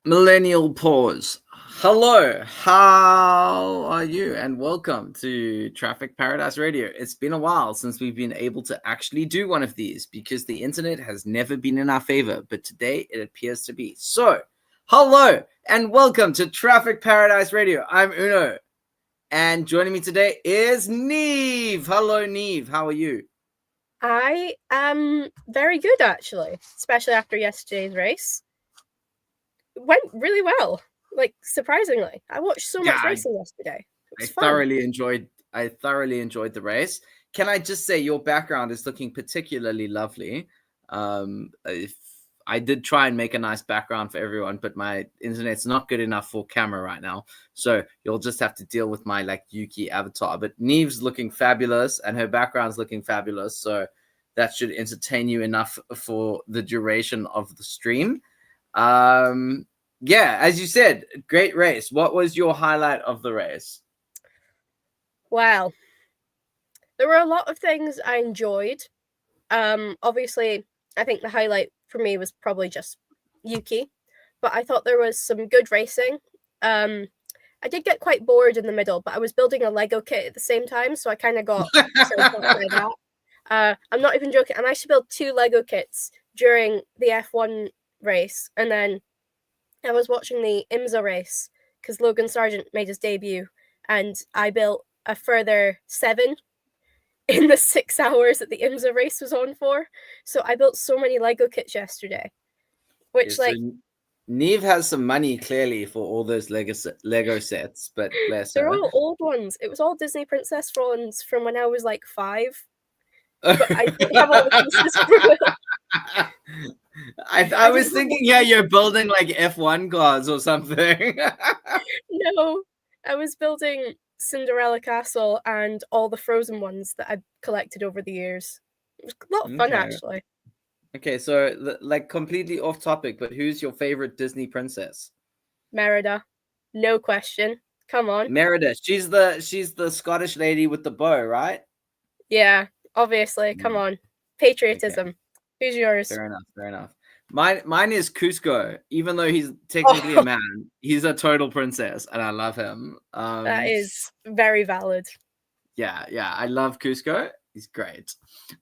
Millennial pause. Hello, how are you? And welcome to Traffic Paradise Radio. It's been a while since we've been able to actually do one of these because the internet has never been in our favor, but today it appears to be. So, hello and welcome to Traffic Paradise Radio. I'm Uno, and joining me today is Niamh. Hello, Niamh. How are you? I am very good, actually, especially after yesterday's race. It went really well, like surprisingly. I watched so much racing yesterday. It was fun. I thoroughly enjoyed the race. Can I just say your background is looking particularly lovely. If I did try and make a nice background for everyone, but my internet's not good enough for camera right now. So you'll just have to deal with my like Yuki avatar. But Niamh's looking fabulous and her background's looking fabulous. So that should entertain you enough for the duration of the stream. Yeah, as you said, great race. What was your highlight of the race? Well, there were a lot of things I enjoyed. Obviously, I think the highlight for me was probably just Yuki, but I thought there was some good racing. I did get quite bored in the middle, but I was building a Lego kit at the same time, so I kind of got chilled out by that. I'm not even joking. I managed to build 2 Lego kits during the F1 race, and then I was watching the IMSA race because Logan Sargent made his debut, and I built a further 7 in the 6 hours that the IMSA race was on for. So I built so many Lego kits yesterday, which So Niamh has some money clearly for all those Lego sets, but bless they're her. all old ones. It was all Disney Princess ones from when I was like 5. But I don't have all the pieces for it. I was thinking, yeah, you're building like F1 cars or something. No, I was building Cinderella Castle and all the Frozen ones that I collected over the years. It was a lot of fun, actually. Okay, so like completely off topic, but who's your favorite Disney princess? Merida, no question. Come on. Merida. She's the Scottish lady with the bow, right? Yeah, obviously. Come on. Patriotism. Okay. Who's yours? Fair enough. Mine is Cusco. Even though he's technically a man, he's a total princess, and I love him. That is very valid. Yeah, I love Cusco. He's great.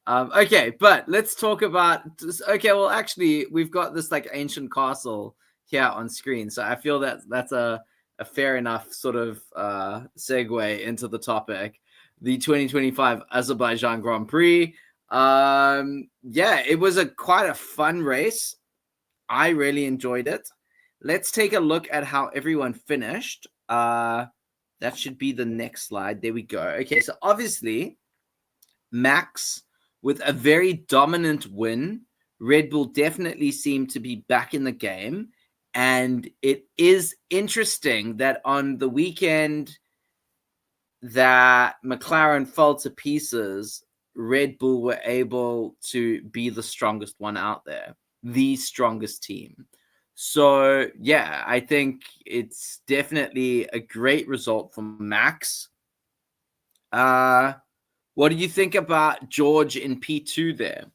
Okay, but let's talk about. Okay, well, actually, we've got this like ancient castle here on screen, so I feel that that's a fair enough sort of segue into the topic, the 2025 Azerbaijan Grand Prix. Yeah, it was quite a fun race. I really enjoyed it. Let's take a look at how everyone finished. That should be the next slide. There we go. Okay, so obviously Max with a very dominant win. Red Bull definitely seemed to be back in the game. And it is interesting that on the weekend that McLaren fell to pieces, Red Bull were able to be the strongest one out there, the strongest team. So, yeah, I think it's definitely a great result for Max. What do you think about George in P2 there,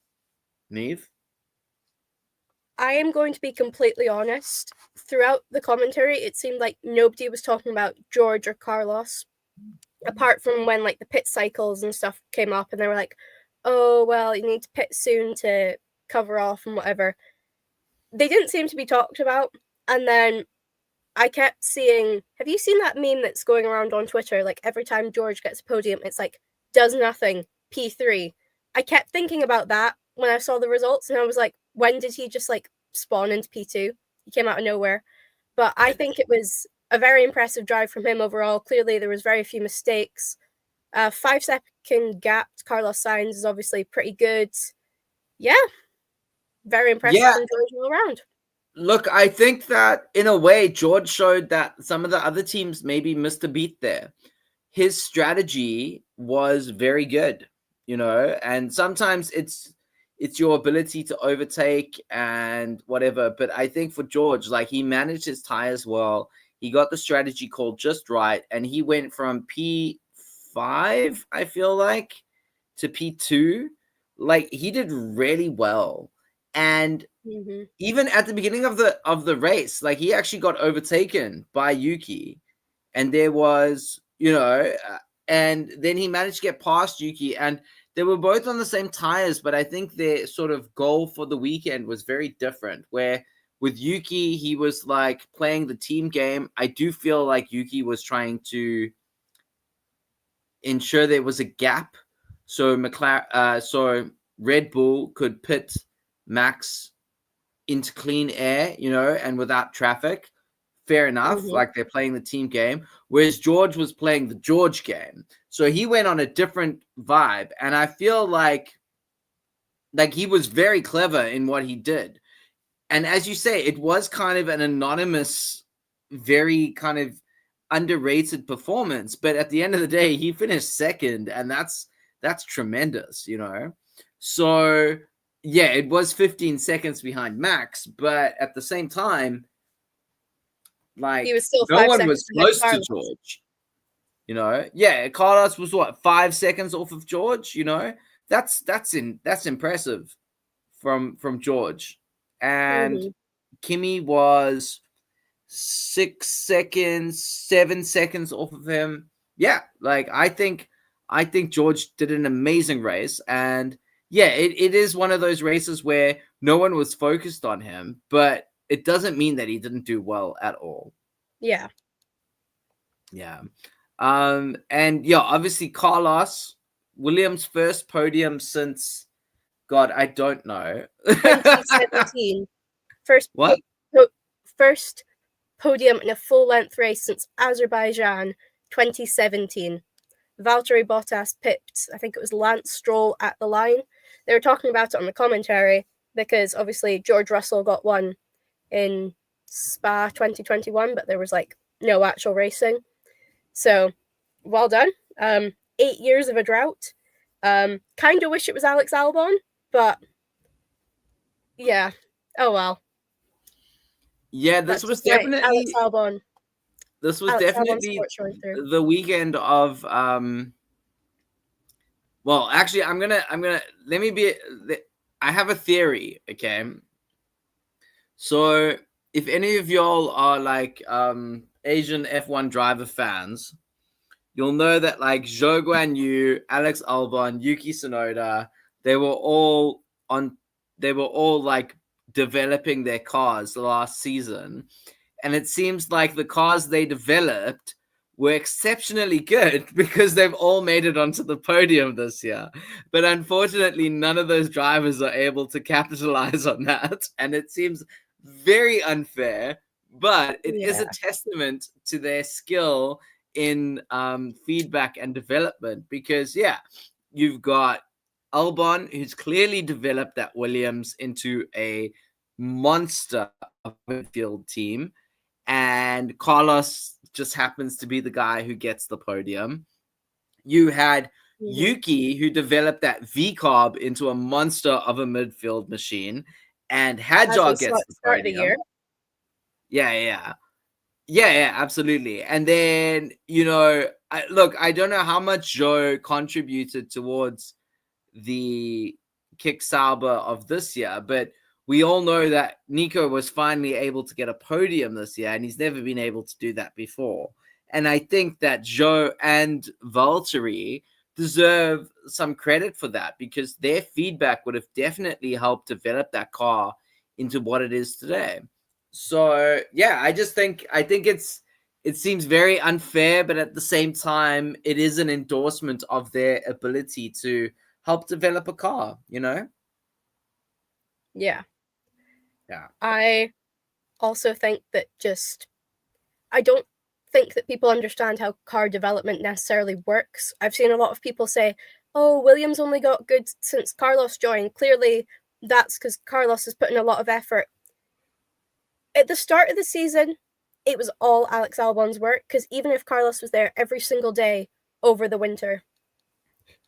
Niamh? I am going to be completely honest. Throughout the commentary, it seemed like nobody was talking about George or Carlos, apart from when like the pit cycles and stuff came up, and they were like, "Oh well, you need to pit soon to cover off and whatever." They didn't seem to be talked about, and then I kept seeing. Have you seen that meme that's going around on Twitter? Like every time George gets a podium, it's like does nothing P3. I kept thinking about that when I saw the results, and I was like, when did he just like spawn into P2? He came out of nowhere. But I think it was a very impressive drive from him overall. Clearly, there was very few mistakes. 5-second gap to Carlos Sainz is obviously pretty good. Yeah, very impressive from George all around. Look, I think that in a way, George showed that some of the other teams maybe missed a beat there. His strategy was very good, and sometimes it's your ability to overtake and whatever. But I think for George, like he managed his tires well. He got the strategy called just right, and he went from P5, I feel like, to P2. Like he did really well. And Mm-hmm. even at the beginning of the race, like he actually got overtaken by Yuki, and there was, and then he managed to get past Yuki, and they were both on the same tires, but I think their sort of goal for the weekend was very different. Where with Yuki, he was like playing the team game. I do feel like Yuki was trying to ensure there was a gap, so so Red Bull could pit Max into clean air, and without traffic. Fair enough. Mm-hmm. Like they're playing the team game, whereas George was playing the George game. So he went on a different vibe, and I feel like he was very clever in what he did. And as you say, it was kind of an anonymous, very kind of underrated performance, but at the end of the day, he finished second, and that's tremendous, So yeah, it was 15 seconds behind Max, but at the same time, like He was still no 5 one seconds was behind close to Carlos. George. Yeah, Carlos was what, 5 seconds off of George. That's impressive from George, and Mm-hmm. Kimmy was 6 seconds, 7 seconds off of him. Yeah, like I think George did an amazing race, and yeah, it is one of those races where no one was focused on him, but it doesn't mean that he didn't do well at all. Yeah. Yeah. And yeah, obviously Carlos, Williams' first podium since, God, I don't know. 2017. First, What? first podium in a full-length race since Azerbaijan 2017. Valtteri Bottas pipped, I think it was Lance Stroll at the line. They were talking about it on the commentary because obviously George Russell got one in Spa 2021, but there was like no actual racing. So well done. 8 years of a drought. Kind of wish it was Alex Albon, but yeah. Oh well. Yeah, this That's was just my Alex definitely Albon. this was Alex Albon definitely sport showing through. the weekend of well, actually I'm gonna let me be I have a theory, okay? So if any of y'all are like Asian F1 driver fans, you'll know that like Zhou Guan Yu, Alex Albon, Yuki Tsunoda, they were all like developing their cars last season. And it seems like the cars they developed were exceptionally good because they've all made it onto the podium this year. But unfortunately, none of those drivers are able to capitalize on that. And it seems very unfair, but it is a testament to their skill in feedback and development, because yeah, you've got Albon, who's clearly developed that Williams into a monster of a midfield team, and Carlos just happens to be the guy who gets the podium. You had Yuki, who developed that V-carb into a monster of a midfield machine, and Hadjar gets the start podium. Of the year. Yeah, absolutely. And then, I don't know how much Joe contributed towards the Kick Sauber of this year, but we all know that Nico was finally able to get a podium this year, and he's never been able to do that before. And I think that Joe and Valtteri deserve some credit for that, because their feedback would have definitely helped develop that car into what it is today. So yeah, I think it seems very unfair, but at the same time, it is an endorsement of their ability to help develop a car, Yeah. Yeah. I also think that I don't think that people understand how car development necessarily works. I've seen a lot of people say, oh, Williams only got good since Carlos joined. Clearly, that's because Carlos has put in a lot of effort. At the start of the season, it was all Alex Albon's work, because even if Carlos was there every single day over the winter,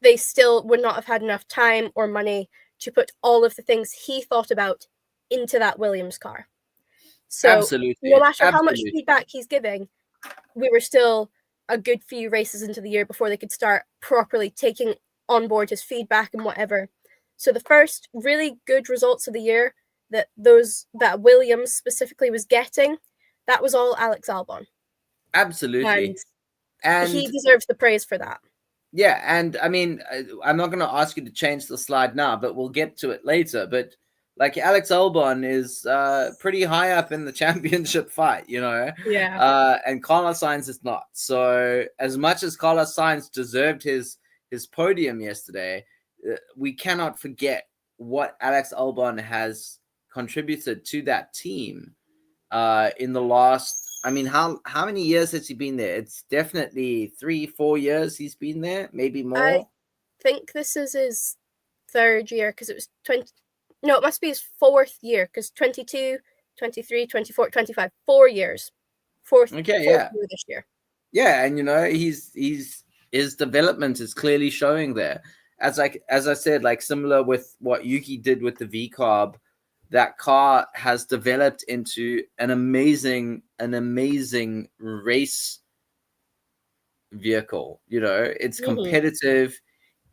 they still would not have had enough time or money to put all of the things he thought about into that Williams car. So Absolutely. No matter how much feedback he's giving, we were still a good few races into the year before they could start properly taking on board his feedback and whatever. So the first really good results of the year that Williams specifically was getting, that was all Alex Albon. Absolutely. And he deserves the praise for that. Yeah, and I mean, I'm not going to ask you to change the slide now, but we'll get to it later. But like Alex Albon is pretty high up in the championship fight, you know? Yeah. And Carlos Sainz is not. So as much as Carlos Sainz deserved his podium yesterday, we cannot forget what Alex Albon has contributed to that team in the last. I mean, how many years has he been there? It's definitely 3-4 years he's been there, maybe more. I think this is his third year because it was 20. No, it must be his fourth year because 22, 23, 24, 25, 4 years. Fourth year this year. Yeah, and you know, his development is clearly showing there. As I said, like similar with what Yuki did with the V-Carb, that car has developed into an amazing race vehicle. You know, it's competitive.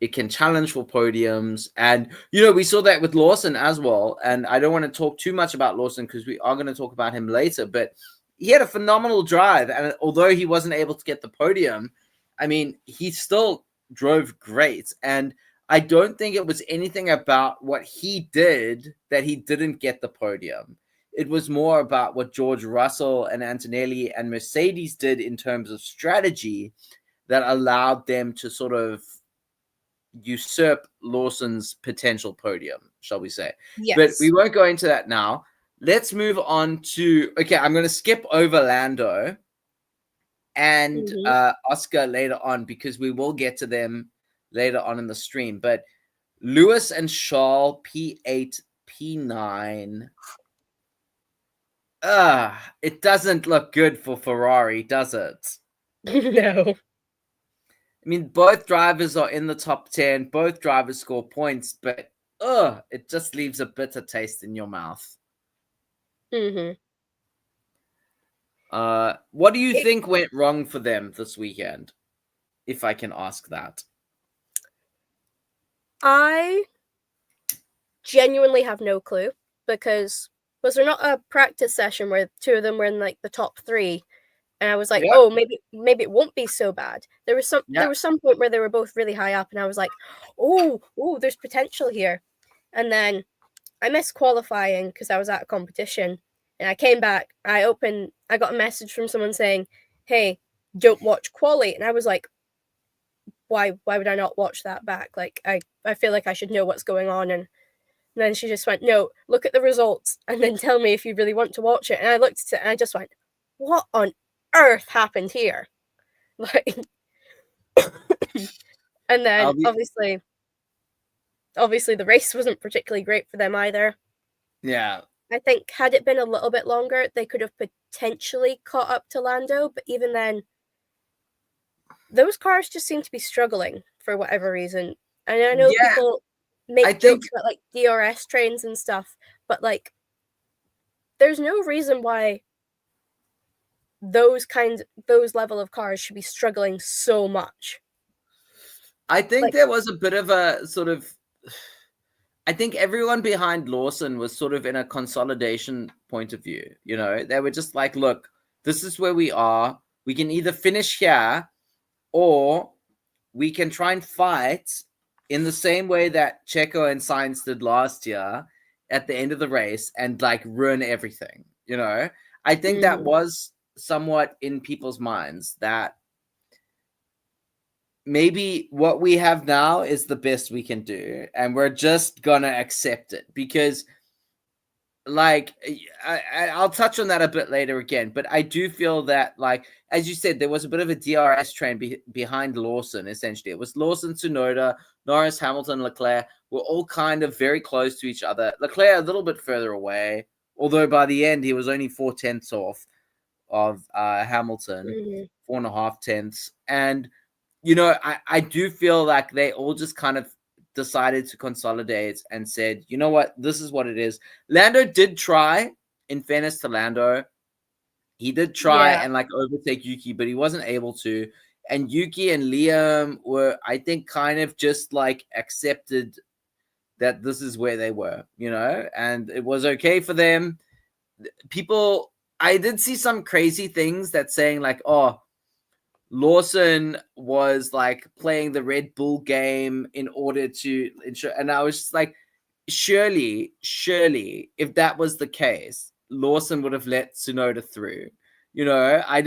It can challenge for podiums. And, you know, we saw that with Lawson as well. And I don't want to talk too much about Lawson because we are going to talk about him later. But he had a phenomenal drive. And although he wasn't able to get the podium, I mean, he still drove great. And I don't think it was anything about what he did that he didn't get the podium. It was more about what George Russell and Antonelli and Mercedes did in terms of strategy that allowed them to sort of usurp Lawson's potential podium, shall we say. Yes. But we won't go into that now. Let's move on to, okay, I'm going to skip over Lando and Oscar later on because we will get to them later on in the stream. But Lewis and Charles, P8, P9. It doesn't look good for Ferrari, does it? No. I mean, both drivers are in the top 10. Both drivers score points, but it just leaves a bitter taste in your mouth. What do you think went wrong for them this weekend, if I can ask that? I genuinely have no clue because was there not a practice session where two of them were in like the top 3? And I was like, oh, maybe it won't be so bad. There was some point where they were both really high up, and I was like, oh, there's potential here. And then I missed qualifying because I was at a competition, and I came back. I got a message from someone saying, hey, don't watch quali. And I was like, why would I not watch that back? Like, I feel like I should know what's going on. And then she just went, no, look at the results and then tell me if you really want to watch it. And I looked at it and I just went, what on earth happened here? Like, and then obviously the race wasn't particularly great for them either. Yeah. I think had it been a little bit longer, they could have potentially caught up to Lando, but even then, those cars just seem to be struggling for whatever reason. And I know people make jokes about like DRS trains and stuff, but like, there's no reason why those level of cars should be struggling so much. I think there was a bit of a sort of, I think everyone behind Lawson was sort of in a consolidation point of view. You know, they were just like, look, this is where we are. We can either finish here or we can try and fight in the same way that Checo and Sainz did last year at the end of the race and like ruin everything. You know, I think that was somewhat in people's minds that maybe what we have now is the best we can do and we're just gonna accept it because like I'll touch on that a bit later again, but I do feel that, like, as you said, there was a bit of a DRS train behind Lawson. Essentially, it was Lawson, Tsunoda, Norris, Hamilton, Leclerc were all kind of very close to each other. Leclerc a little bit further away, although by the end he was only 0.4 off of Hamilton, 4.5 tenths. And you know, I do feel like they all just kind of decided to consolidate and said, you know what, this is what it is. Lando did try, in fairness to Lando, he did try and like overtake Yuki, but he wasn't able to. And Yuki and Liam were, I think, kind of just like accepted that this is where they were, and it was okay for them. People, I did see some crazy things that saying like, oh, Lawson was like playing the Red Bull game in order to ensure, and I was just like, surely, if that was the case, Lawson would have let Tsunoda through. I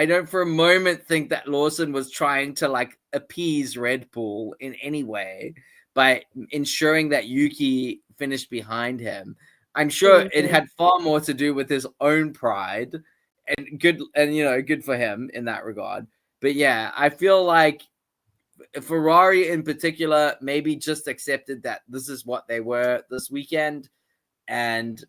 don't for a moment think that Lawson was trying to like appease Red Bull in any way by ensuring that Yuki finished behind him. I'm sure it had far more to do with his own pride, and good for him in that regard. But yeah, I feel like Ferrari in particular maybe just accepted that this is what they were this weekend, and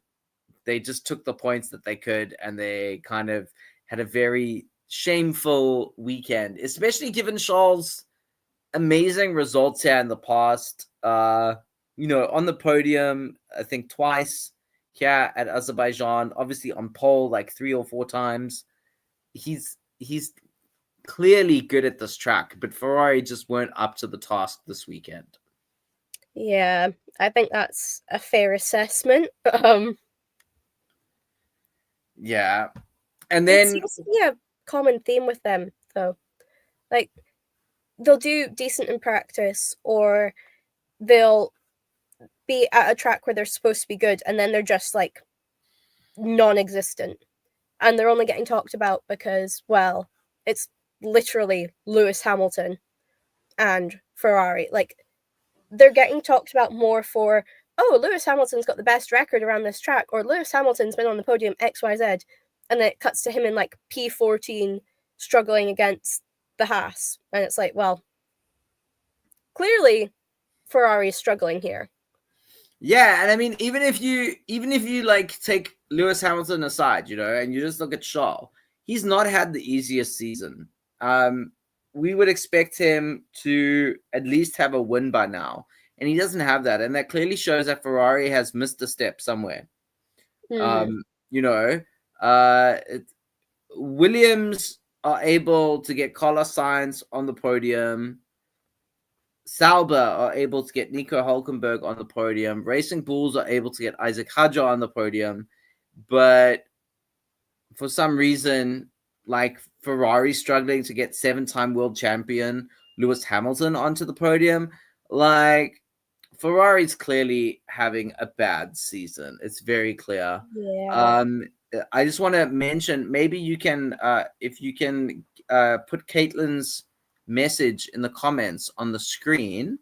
they just took the points that they could, and they kind of had a very shameful weekend, especially given Charles' amazing results here in the past. On the podium, I think twice here at Azerbaijan, obviously on pole like 3 or 4 times. He's clearly good at this track, but Ferrari just weren't up to the task this weekend. Yeah, I think that's a fair assessment. Yeah. And then it seems to be a common theme with them, though. Like, they'll do decent in practice, or they'll be at a track where they're supposed to be good, and then they're just like non-existent, and they're only getting talked about because, well, it's literally Lewis Hamilton and Ferrari. Like, they're getting talked about more for, oh, Lewis Hamilton's got the best record around this track, or Lewis Hamilton's been on the podium XYZ, and then it cuts to him in like P14 struggling against the Haas, and it's like, well, clearly Ferrari is struggling here. Yeah, and I mean, even if you like take Lewis Hamilton aside, and you just look at Charles, he's not had the easiest season. We would expect him to at least have a win by now, and he doesn't have that, and that clearly shows that Ferrari has missed a step somewhere. Williams are able to get Carlos Sainz on the podium. Sauber are able to get Nico Hulkenberg on the podium. Racing Bulls are able to get Isaac Hadjar on the podium. But for some reason, like Ferrari struggling to get 7-time world champion Lewis Hamilton onto the podium. Like, Ferrari's clearly having a bad season. It's very clear. Yeah. I just want to mention, maybe you can, if you can put Caitlin's message in the comments on the screen.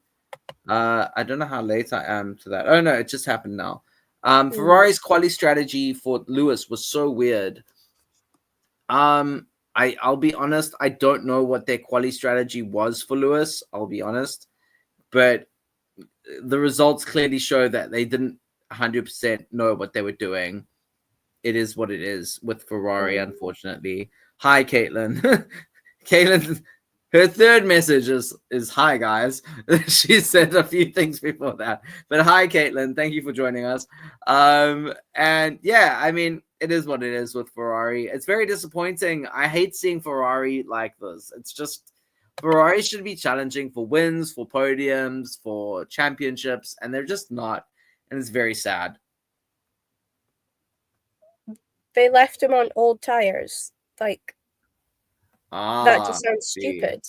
I don't know how late I am to that. Oh no, it just happened now. Ferrari's quali strategy for Lewis was so weird. I'll be honest, I don't know what their quali strategy was for Lewis, I'll be honest. But the results clearly show that they didn't 100% know what they were doing. It is what it is with Ferrari, unfortunately. Hi, Caitlin. Caitlin, her third message is hi, guys. She said a few things before that. But hi, Caitlin. Thank you for joining us. And yeah, I mean, it is what it is with Ferrari. It's very disappointing. I hate seeing Ferrari like this. It's just, Ferrari should be challenging for wins, for podiums, for championships, and they're just not. And it's very sad. They left him on old tires. Like, that just sounds stupid.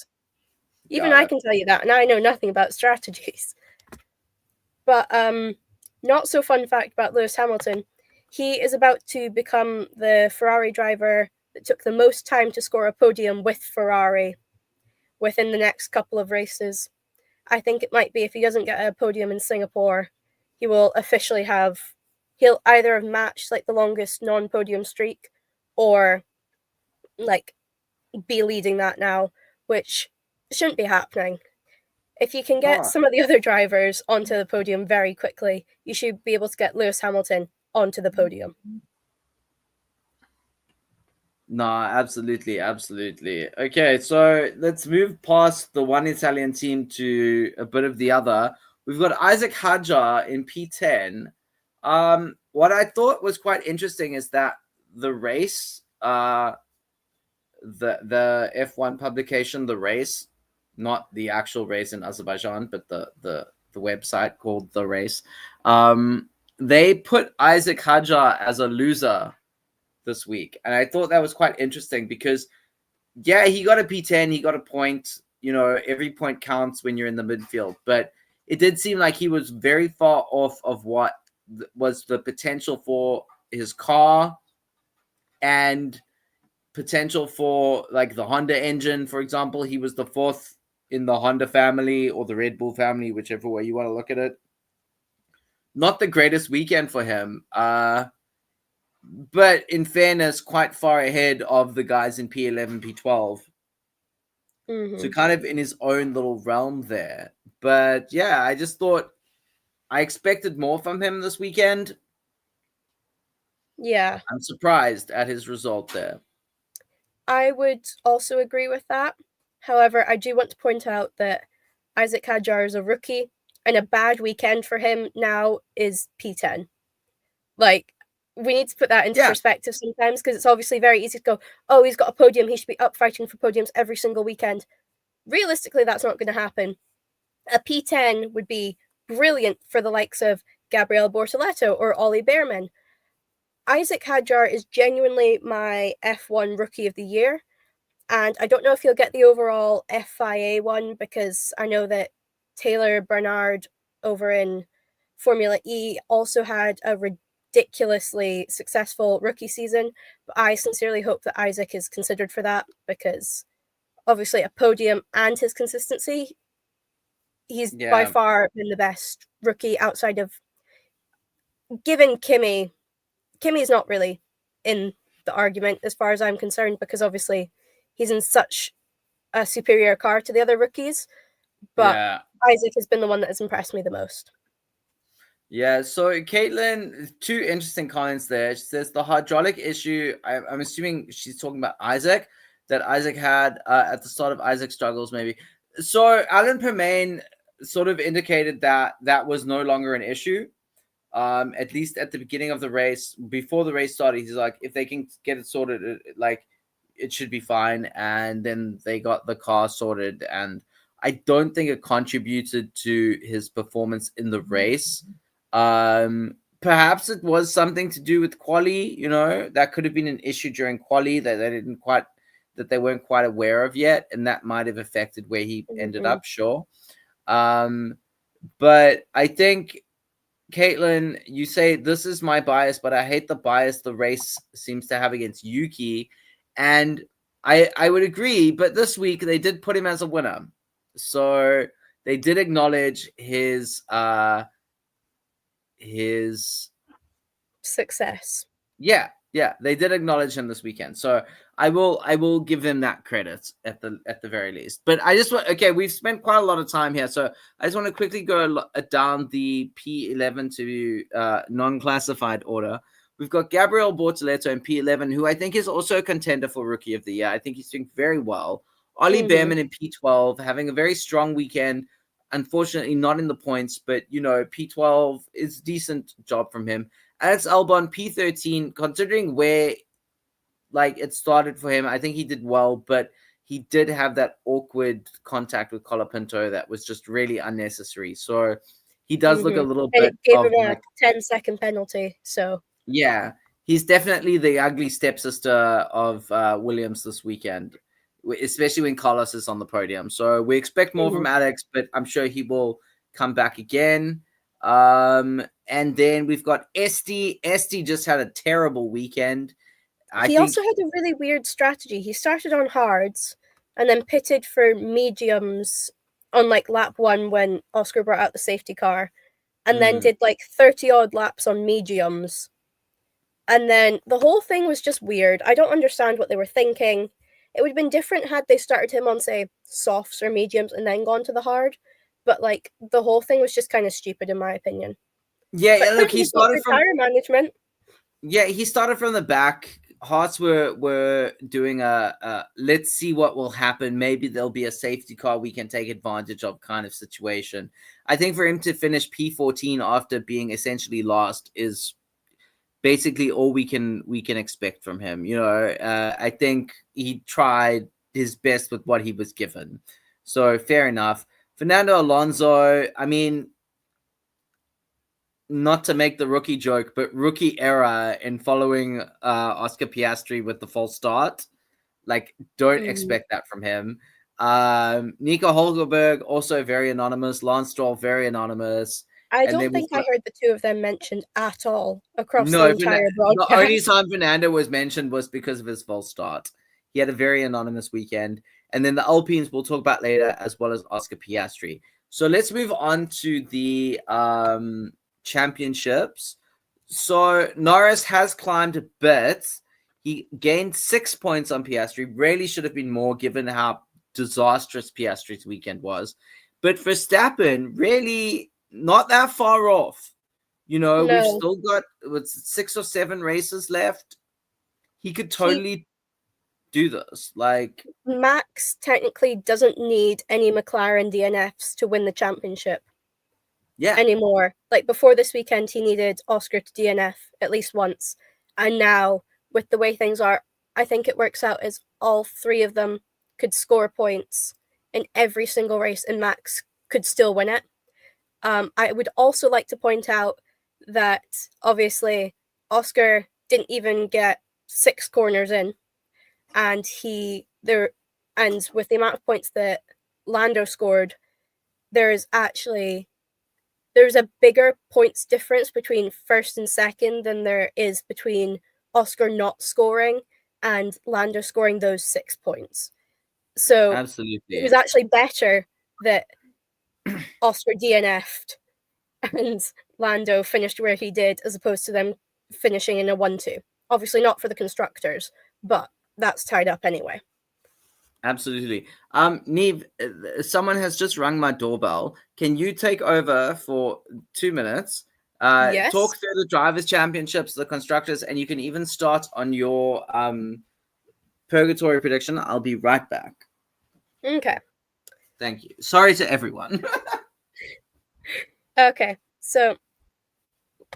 Even I can tell you that, and I know nothing about strategies. But not so fun fact about Lewis Hamilton. He is about to become the Ferrari driver that took the most time to score a podium with Ferrari within the next couple of races. I think it might be, if he doesn't get a podium in Singapore, he'll either have matched like the longest non-podium streak, or like be leading that now, which shouldn't be happening. If you can get some of the other drivers onto the podium very quickly, you should be able to get Lewis Hamilton onto the podium. No, absolutely. Okay, so let's move past the one Italian team to a bit of the other. We've got Isaac Hadjar in P10. What I thought was quite interesting is that the race, the F1 publication, the race, not the actual race in Azerbaijan, but the the website called The Race. They put Isaac Hadjar as a loser this week, and I thought that was quite interesting because, yeah, he got a P10, he got a point. You know, every point counts when you're in the midfield, but it did seem like he was very far off of what was the potential for his car and potential for like the Honda engine, for example. He was the fourth in the Honda family or the Red Bull family, whichever way you want to look at it. Not the greatest weekend for him. But in fairness, quite far ahead of the guys in P11, P12. Mm-hmm. So kind of in his own little realm there. But yeah, I just thought I expected more from him this weekend. Yeah. I'm surprised at his result there. I would also agree with that. However, I do want to point out that Isaac Hadjar is a rookie, and a bad weekend for him now is P10. Like, we need to put that into perspective sometimes, because it's obviously very easy to go, oh, he's got a podium, he should be up fighting for podiums every single weekend. Realistically, that's not going to happen. A P10 would be brilliant for the likes of Gabriele Bortoleto or Ollie Behrman. Isaac Hadjar is genuinely my F1 Rookie of the Year, and I don't know if he'll get the overall FIA one, because I know that Taylor Bernard over in Formula E also had a ridiculously successful rookie season, but I sincerely hope that Isaac is considered for that, because obviously a podium and his consistency, he's by far been the best rookie outside of, given Kimmy. Kimmy is not really in the argument as far as I'm concerned, because obviously he's in such a superior car to the other rookies, but Isaac has been the one that has impressed me the most. Yeah, so Caitlin, two interesting comments there. She says the hydraulic issue, I'm assuming she's talking about Isaac, that Isaac had at the start of Isaac's struggles, maybe. So Alan Permain sort of indicated that that was no longer an issue, at least at the beginning of the race. Before the race started, he's like, if they can get it sorted, like, it should be fine. And then they got the car sorted, and I don't think it contributed to his performance in the race. Perhaps it was something to do with quali, you know, that could have been an issue during quali that they weren't quite aware of yet, and that might have affected where he ended up, sure. But I think, Caitlin, you say this is my bias, but I hate the bias the race seems to have against Yuki, and I would agree, but this week they did put him as a winner. So they did acknowledge his success. Yeah, they did acknowledge him this weekend. So I will give them that credit at the very least. But I just want, okay, we've spent quite a lot of time here, so I just want to quickly go down the P11 to non-classified order. We've got Gabriele Bortoleto in P11, who I think is also a contender for Rookie of the Year. I think he's doing very well. Ollie Behrman in P12, having a very strong weekend. Unfortunately, not in the points, but, you know, P12 is a decent job from him. Alex Albon, P13, considering where, like, it started for him, I think he did well, but he did have that awkward contact with Colapinto that was just really unnecessary. So he does look a little bit it gave him a 10-second penalty, so... Yeah, he's definitely the ugly stepsister of Williams this weekend, especially when Carlos is on the podium. So we expect more from Alex, but I'm sure he will come back again. And then we've got Esty. Esty just had a terrible weekend. He also had a really weird strategy. He started on hards and then pitted for mediums on like lap 1 when Oscar brought out the safety car, and then did like 30 odd laps on mediums. And then the whole thing was just weird. I don't understand what they were thinking. It would have been different had they started him on, say, softs or mediums and then gone to the hard. But, like, the whole thing was just kind of stupid, in my opinion. Yeah, look, he started from... tire management. Yeah, he started from the back. Hearts were doing a let's see what will happen. Maybe there'll be a safety car we can take advantage of kind of situation. I think for him to finish P14 after being essentially last is basically all we can expect from him. You know, I think he tried his best with what he was given. So fair enough. Fernando Alonso, I mean, not to make the rookie joke, but rookie error in following Oscar Piastri with the false start. Like, don't expect that from him. Nico Hulkenberg, also very anonymous. Lance Stroll, very anonymous. I And don't then think I heard the two of them mentioned at all across the no, entire the only broadcast. time Fernando was mentioned was because of his false start. He had a very anonymous weekend. And then the Alpines we'll talk about later, as well as Oscar Piastri. So let's move on to the championships. So Norris has climbed a bit. He gained 6 points on Piastri. Really should have been more given how disastrous Piastri's weekend was. But Verstappen, really not that far off. You know, we've No, still got 6 or 7 races left. He could totally do this. Like, Max technically doesn't need any McLaren DNFs to win the championship yeah, anymore. Like before this weekend, he needed Oscar to DNF at least once. And now, with the way things are, I think it works out as all three of them could score points in every single race, and Max could still win it. I would also like to point out that obviously Oscar didn't even get 6 corners in, and with the amount of points that Lando scored, there's a bigger points difference between first and second than there is between Oscar not scoring and Lando scoring those 6 points. So absolutely. it was actually better that Oscar DNF'd and Lando finished where he did, as opposed to them finishing in a 1-2. Obviously not for the constructors, but that's tied up anyway. Absolutely. Niamh, someone has just rung my doorbell. Can you take over for 2 minutes? Yes. Talk through the drivers' championships, the constructors, and you can even start on your purgatory prediction. I'll be right back. Okay. Thank you. Sorry to everyone. Okay. So,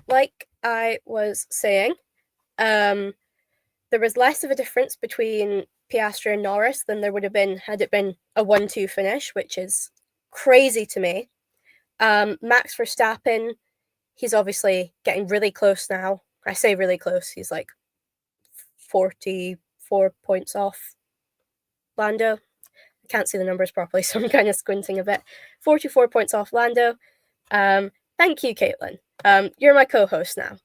like I was saying, there was less of a difference between Piastri and Norris than there would have been had it been a 1-2 finish, which is crazy to me. Max Verstappen, he's obviously getting really close now. I say really close. He's like 44 points off Lando. I can't see the numbers properly, so I'm kind of squinting a bit. 44 points off Lando. Thank you, Caitlin. You're my co-host now.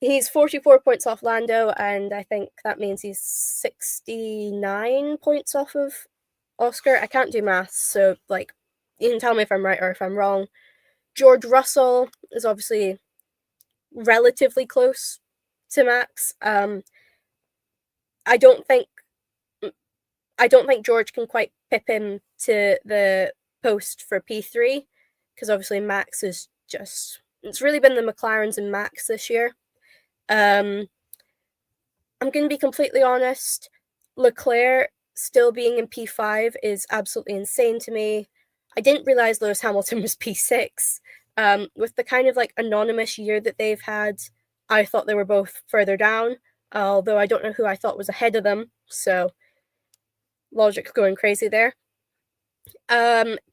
He's 44 points off Lando, and I think that means he's 69 points off of Oscar. I can't do maths, so like, you can tell me if I'm right or if I'm wrong. George Russell is obviously relatively close to Max. I don't think George can quite pip him to the post for P3, because obviously Max is just, it's really been the McLarens and Max this year. I'm going to be completely honest. Leclerc still being in P5 is absolutely insane to me. I didn't realize Lewis Hamilton was P6. With the kind of like anonymous year that they've had, I thought they were both further down, although I don't know who I thought was ahead of them. So logic's going crazy there.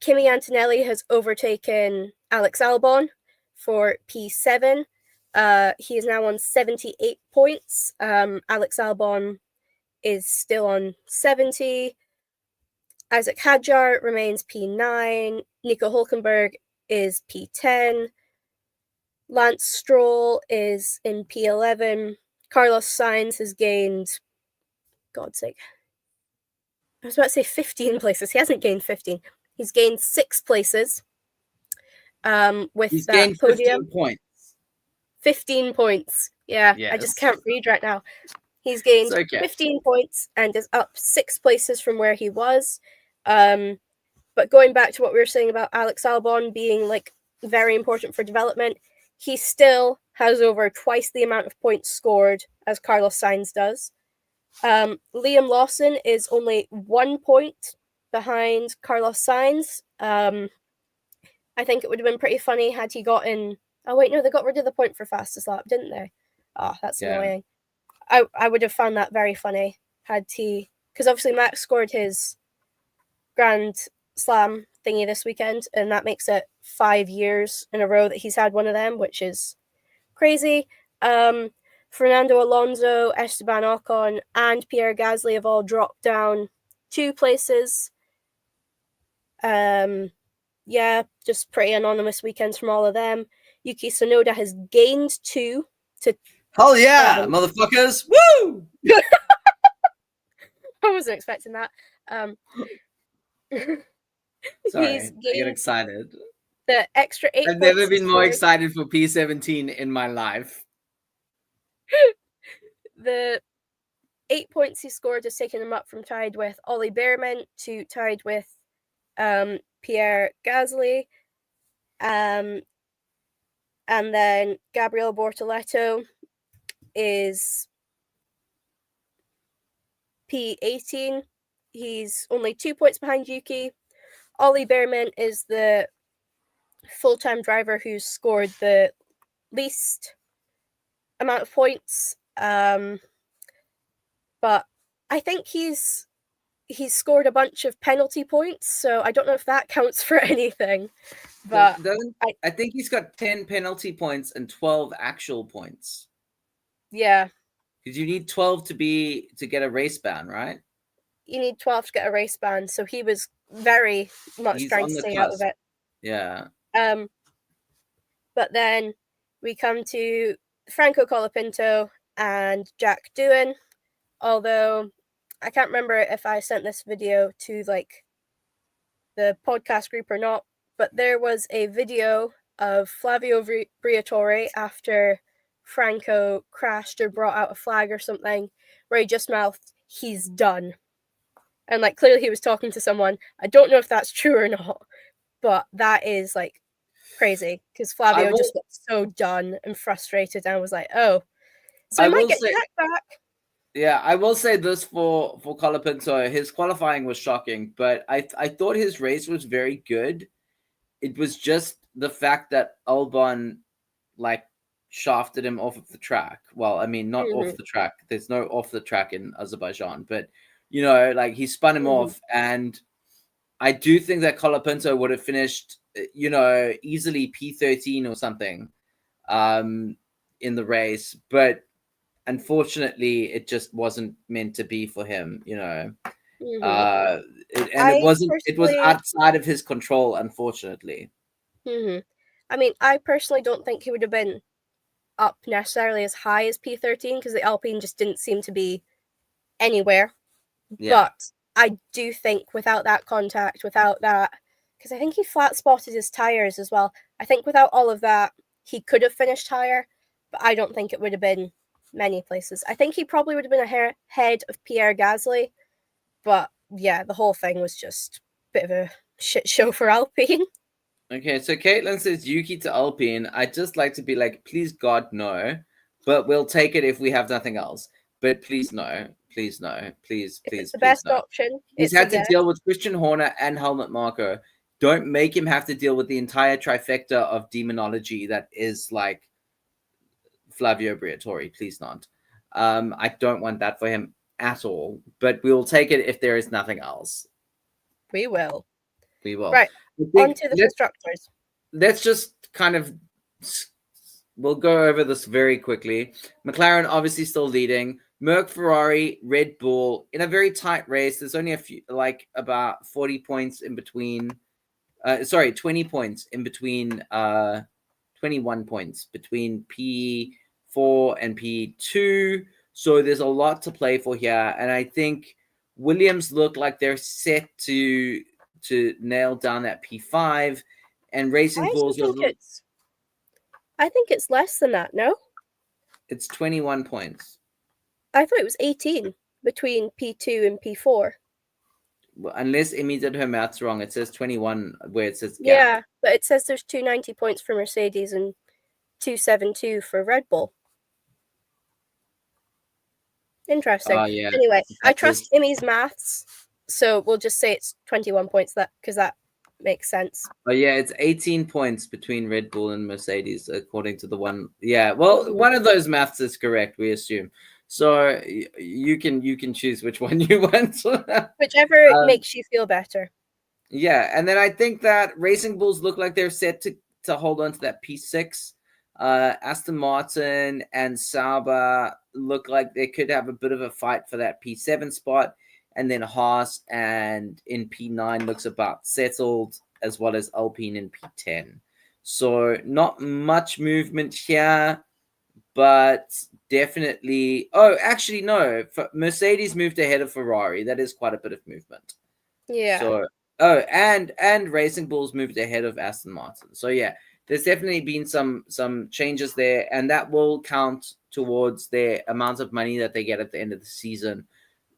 Kimi Antonelli has overtaken Alex Albon for P7. He is now on 78 points. Alex Albon is still on 70. Isaac Hadjar remains P9. Nico Hulkenberg is P10. Lance Stroll is in P11. Carlos Sainz has gained, God's sake, I was about to say 15 places. He hasn't gained 15. He's gained 6 places. With He's that gained 15 podium. points. 15 points. Yeah, yes. I just can't read right now. He's gained 15 points and is up 6 places from where he was. But going back to what we were saying about Alex Albon being like very important for development, he still has over twice the amount of points scored as Carlos Sainz does. Liam Lawson is only 1 point behind Carlos Sainz. I think it would have been pretty funny had he gotten... Oh, wait, no, they got rid of the point for fastest lap, didn't they? Oh, that's annoying. I would have found that very funny had he... Because obviously Max scored his Grand Slam thingy this weekend, and that makes it 5 years in a row that he's had one of them, which is crazy. Fernando Alonso, Esteban Ocon, and Pierre Gasly have all dropped down 2 places. Yeah, just pretty anonymous weekends from all of them. Yuki Tsunoda has gained 2 to. Hell yeah, motherfuckers! Woo! I wasn't expecting that. Sorry, he's I get excited. The extra 8 I've never been more excited for P17 in my life. The 8 points he scored has taken him up from tied with Ollie Behrman to tied with Pierre Gasly. And then Gabriele Bortoleto is P18. He's only 2 points behind Yuki. Ollie Behrman is the full-time driver who's scored the least amount of points. But I think he's scored a bunch of penalty points, so I don't know if that counts for anything. But I think he's got 10 penalty points and 12 actual points. Yeah. Because you need 12 to get a race ban, right? You need 12 to get a race ban, so he was very much trying to stay out of it. Yeah. But then we come to Franco Colapinto and Jack Doohan, although I can't remember if I sent this video to like the podcast group or not, but there was a video of Flavio Briatore after Franco crashed or brought out a flag or something where he just mouthed, "He's done." And like clearly he was talking to someone. I don't know if that's true or not, but that is like crazy because Flavio just looked so done and frustrated and was like, "Oh, so I might get Jack back." Yeah, I will say this for Colapinto, his qualifying was shocking, but I thought his race was very good. It was just the fact that Albon like shafted him off of the track. Well, I mean, not off the track. There's no off the track in Azerbaijan, but you know, like he spun him off, and I do think that Colapinto would have finished, you know, easily P13 or something in the race, but unfortunately it just wasn't meant to be for him, you know. It was outside of his control, unfortunately. I mean, I personally don't think he would have been up necessarily as high as P13 because the Alpine just didn't seem to be anywhere. Yeah. But I do think without that contact, without that, because I think he flat spotted his tires as well. I think without all of that, he could have finished higher, but I don't think it would have been many places. I think he probably would have been ahead of Pierre Gasly, but yeah, the whole thing was just a bit of a shit show for Alpine. Okay, so Caitlin says Yuki to Alpine. I'd just like to be like, please God, no, but we'll take it if we have nothing else. But please no, please no, please. It's the best option. He's had to deal with Christian Horner and Helmut Marko. Don't make him have to deal with the entire trifecta of demonology that is like Flavio Briatore. Please not. I don't want that for him at all. But we will take it if there is nothing else. We will. Right. On to the constructors. Let's just kind of, we'll go over this very quickly. McLaren obviously still leading. Merck, Ferrari, Red Bull in a very tight race. There's only a few, like about 40 points in between. 20 points in between. 21 points between P4 and P2. So there's a lot to play for here, and I think Williams look like they're set to nail down that P5, and Racing Bulls. I think it's less than that. No, it's 21 points. I thought it was 18 between P2 and P4. Well, unless Immy did her maths wrong, it says 21 where it says gap. Yeah, but it says there's 290 points for Mercedes and 272 for Red Bull. Interesting. Yeah. Anyway, I trust Immy's maths, so we'll just say it's 21 points because that makes sense. Oh yeah, it's 18 points between Red Bull and Mercedes according to the one. Yeah, well, one of those maths is correct, we assume. So you can choose which one you want. Whichever makes you feel better. Yeah, and then I think that Racing Bulls look like they're set to hold on to that P6. Aston Martin and Sauber look like they could have a bit of a fight for that P7 spot, and then Haas and in P9 looks about settled, as well as Alpine in P10. So not much movement here, but definitely. Oh, actually, no. Mercedes moved ahead of Ferrari. That is quite a bit of movement. Yeah. So, and Racing Bulls moved ahead of Aston Martin. So yeah, there's definitely been some changes there, and that will count towards their amount of money that they get at the end of the season.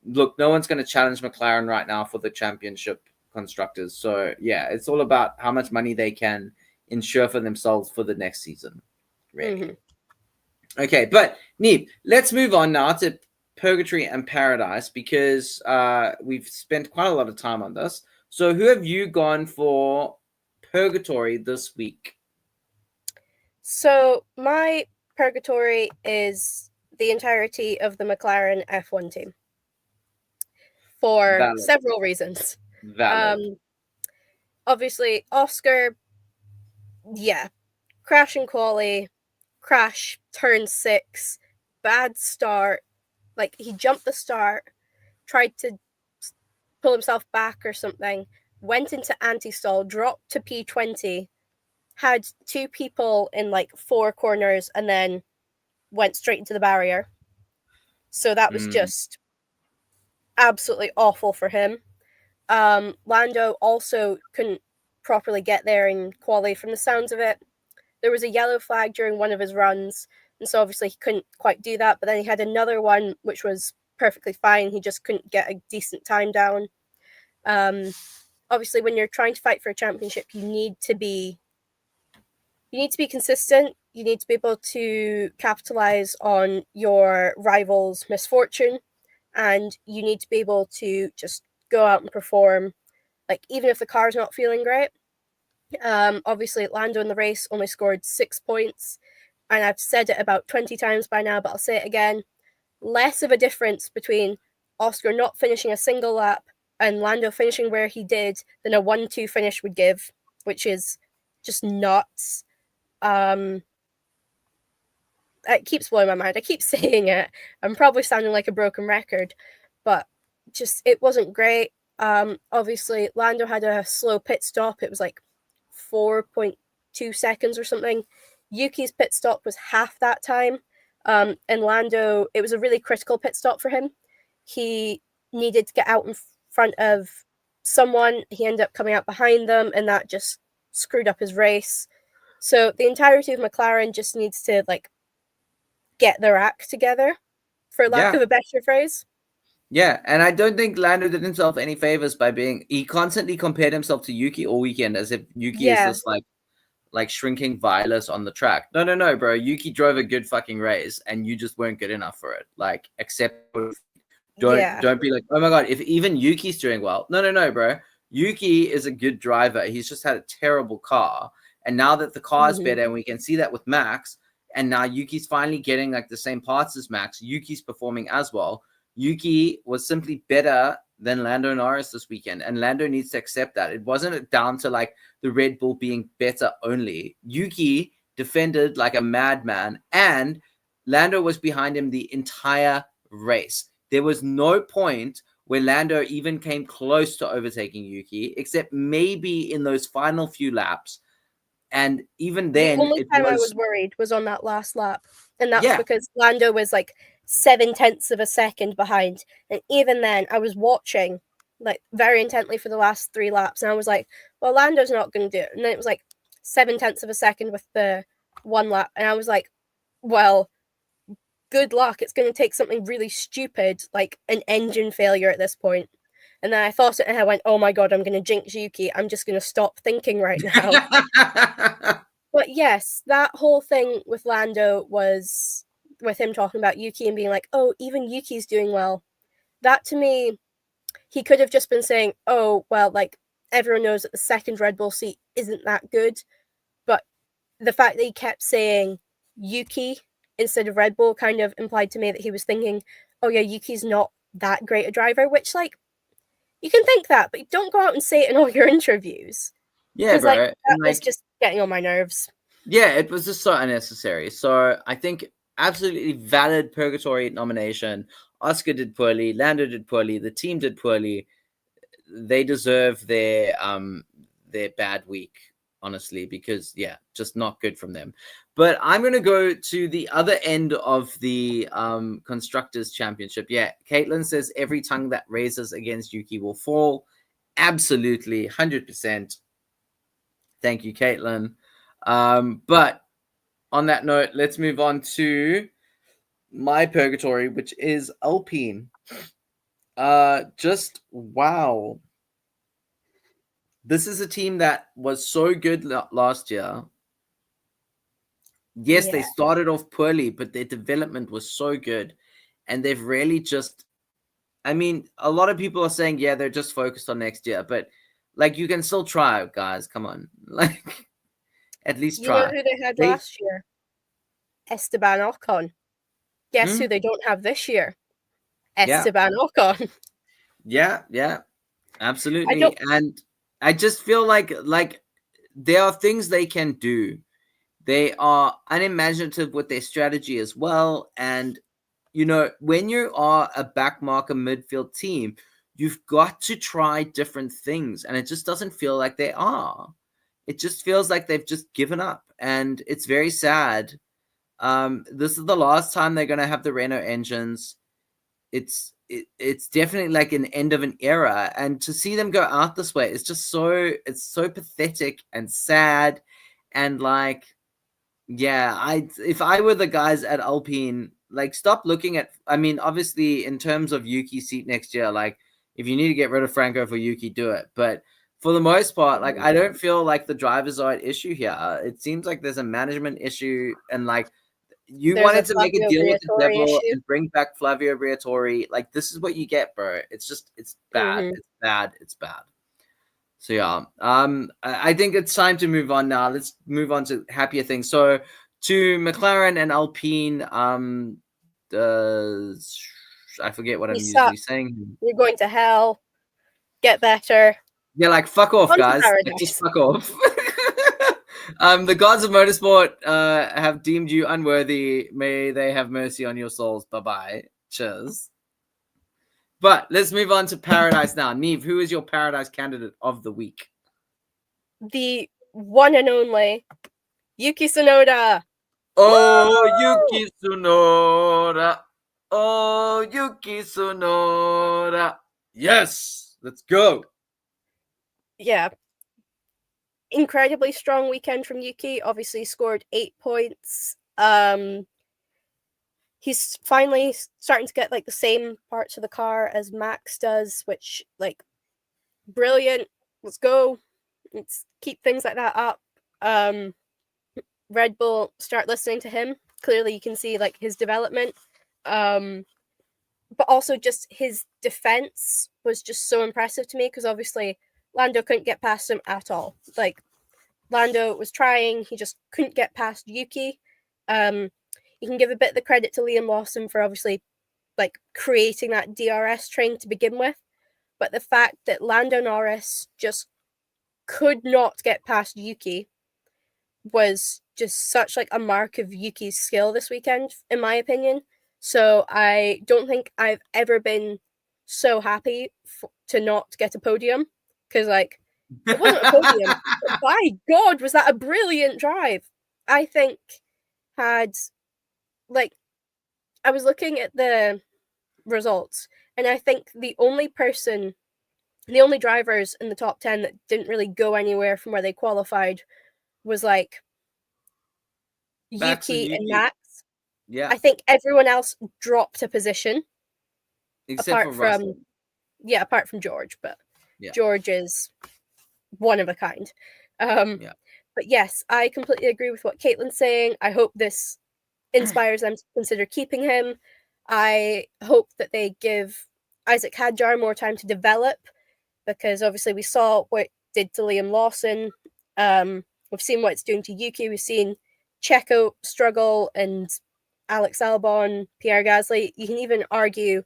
Look, no one's going to challenge McLaren right now for the championship constructors. So yeah, it's all about how much money they can ensure for themselves for the next season. Really. Mm-hmm. Okay, but Niamh, let's move on now to Purgatory and Paradise, because we've spent quite a lot of time on this. So who have you gone for Purgatory this week? So my Purgatory is the entirety of the McLaren F1 team for Valid. several reasons. Valid. Obviously, Oscar, yeah, crash in quali, crash, turn 6, bad start. Like, he jumped the start, tried to pull himself back or something, went into anti-stall, dropped to P20, had 2 people in like 4 corners, and then went straight into the barrier. So that was just absolutely awful for him. Lando also couldn't properly get there in quali from the sounds of it. There was a yellow flag during one of his runs, and so obviously he couldn't quite do that, but then he had another one which was perfectly fine. He just couldn't get a decent time down. Obviously, when you're trying to fight for a championship, you need to be consistent. You need to be able to capitalize on your rival's misfortune, and you need to be able to just go out and perform, like, even if the car's not feeling great. Obviously, Lando in the race only scored 6 points, and I've said it about 20 times by now, but I'll say it again. Less of a difference between Oscar not finishing a single lap and Lando finishing where he did than a 1-2 finish would give, which is just nuts. It keeps blowing my mind. I keep saying it. I'm probably sounding like a broken record, but just, it wasn't great. Obviously, Lando had a slow pit stop. It was like 4.2 seconds or something. Yuki's pit stop was half that time. And Lando, it was a really critical pit stop for him. He needed to get out in front of someone. He ended up coming out behind them, and that just screwed up his race. So the entirety of McLaren just needs to, like, get their act together, for lack of a better phrase. Yeah, and I don't think Lando did himself any favors by he constantly compared himself to Yuki all weekend, as if Yuki is this like shrinking virus on the track. No, bro. Yuki drove a good fucking race, and you just weren't good enough for it. Like, accept. Don't be like, oh my god, if even Yuki's doing well. No, bro. Yuki is a good driver. He's just had a terrible car, and now that the car is better, and we can see that with Max, and now Yuki's finally getting like the same parts as Max. Yuki's performing as well. Yuki was simply better than Lando Norris this weekend, and Lando needs to accept that. It wasn't down to like the Red Bull being better only. Yuki defended like a madman, and Lando was behind him the entire race. There was no point where Lando even came close to overtaking Yuki, except maybe in those final few laps. And even then, the only time I was worried was on that last lap, and that's because Lando was like 0.7 of a second behind. And even then, I was watching like very intently for the last 3 laps, and I was like, well, Lando's not going to do it. And then it was like 0.7 of a second with the 1 lap, and I was like, well, good luck. It's going to take something really stupid, like an engine failure at this point. And then I thought it, and I went, oh my god, I'm going to jinx Yuki. I'm just going to stop thinking right now. But yes, that whole thing with Lando was with him talking about Yuki and being like, oh, even Yuki's doing well. That, to me, he could have just been saying, oh, well, like, everyone knows that the second Red Bull seat isn't that good. But the fact that he kept saying Yuki instead of Red Bull kind of implied to me that he was thinking, oh yeah, Yuki's not that great a driver, which, like, You can think that, but don't go out and say it in all your interviews. Yeah, bro. Like, that was just getting on my nerves. Yeah, it was just so unnecessary. So I think absolutely valid purgatory nomination. Oscar did poorly. Lando did poorly. The team did poorly. They deserve their bad week, honestly, because just not good from them. But I'm gonna go to the other end of the constructors championship. Yeah, Caitlin says every tongue that raises against Yuki will fall. Absolutely, 100%. Thank you, Caitlin. But on that note, let's move on to my purgatory, which is Alpine. Just wow. This is a team that was so good last year. Yes, they started off poorly, but their development was so good. And they've really just, I mean, a lot of people are saying, yeah, they're just focused on next year. But, like, you can still try, guys. Come on. Like, at least try. You know who they had last year? Esteban Ocon. Guess who they don't have this year? Esteban Ocon. Yeah, absolutely. And I just feel like there are things they can do. They are unimaginative with their strategy as well. And, you know, when you are a backmarker midfield team, you've got to try different things. And it just doesn't feel like they are. It just feels like they've just given up. And it's very sad. This is the last time they're going to have the Renault engines. It's definitely like an end of an era, and to see them go out this way, it's so pathetic and sad. And like, if I were the guys at Alpine, like, stop looking at, I mean, obviously in terms of Yuki's seat next year, like, if you need to get rid of Franco for Yuki, do it. But for the most part, like, I don't feel like the drivers are at issue here. It seems like there's a management issue, and like, you wanted to make a deal with the devil and bring back Flavio Briatore. Like, this is what you get, bro. It's bad. It's bad. It's bad. So yeah, I think it's time to move on now. Let's move on to happier things. So to McLaren and Alpine, I forget what I'm usually saying. You're going to hell. Get better. Yeah, like, fuck off, guys. Like, just fuck off. The gods of motorsport have deemed you unworthy. May they have mercy on your souls. Bye-bye. Cheers. But let's move on to Paradise now. Niamh, who is your Paradise candidate of the week? The one and only Yuki Tsunoda. Oh, Yuki Tsunoda. Oh, Yuki Tsunoda. Yes, let's go. Yeah. Incredibly strong weekend from Yuki. Obviously scored 8 points. He's finally starting to get like the same parts of the car as Max does, which, like, brilliant. Let's go. Let's keep things like that up. Red Bull, start listening to him. Clearly you can see like his development. But also just his defense was just so impressive to me, because obviously Lando couldn't get past him at all. Like, Lando was trying, he just couldn't get past Yuki. You can give a bit of the credit to Liam Lawson for obviously like creating that DRS train to begin with, but the fact that Lando Norris just could not get past Yuki was just such like a mark of Yuki's skill this weekend, in my opinion. So I don't think I've ever been so happy to not get a podium, because like, it wasn't a podium, but by God, was that a brilliant drive. I think had, like, I was looking at the results, and I think the only drivers in the top 10 that didn't really go anywhere from where they qualified was like Yuki and Max. Yeah. I think everyone else dropped a position. Except apart from George, but George is one of a kind. But yes, I completely agree with what Caitlin's saying. I hope this inspires them to consider keeping him. I hope that they give Isaac Hadjar more time to develop, because obviously we saw what it did to Liam Lawson. We've seen what it's doing to Yuki. We've seen Checo struggle, and Alex Albon, Pierre Gasly. You can even argue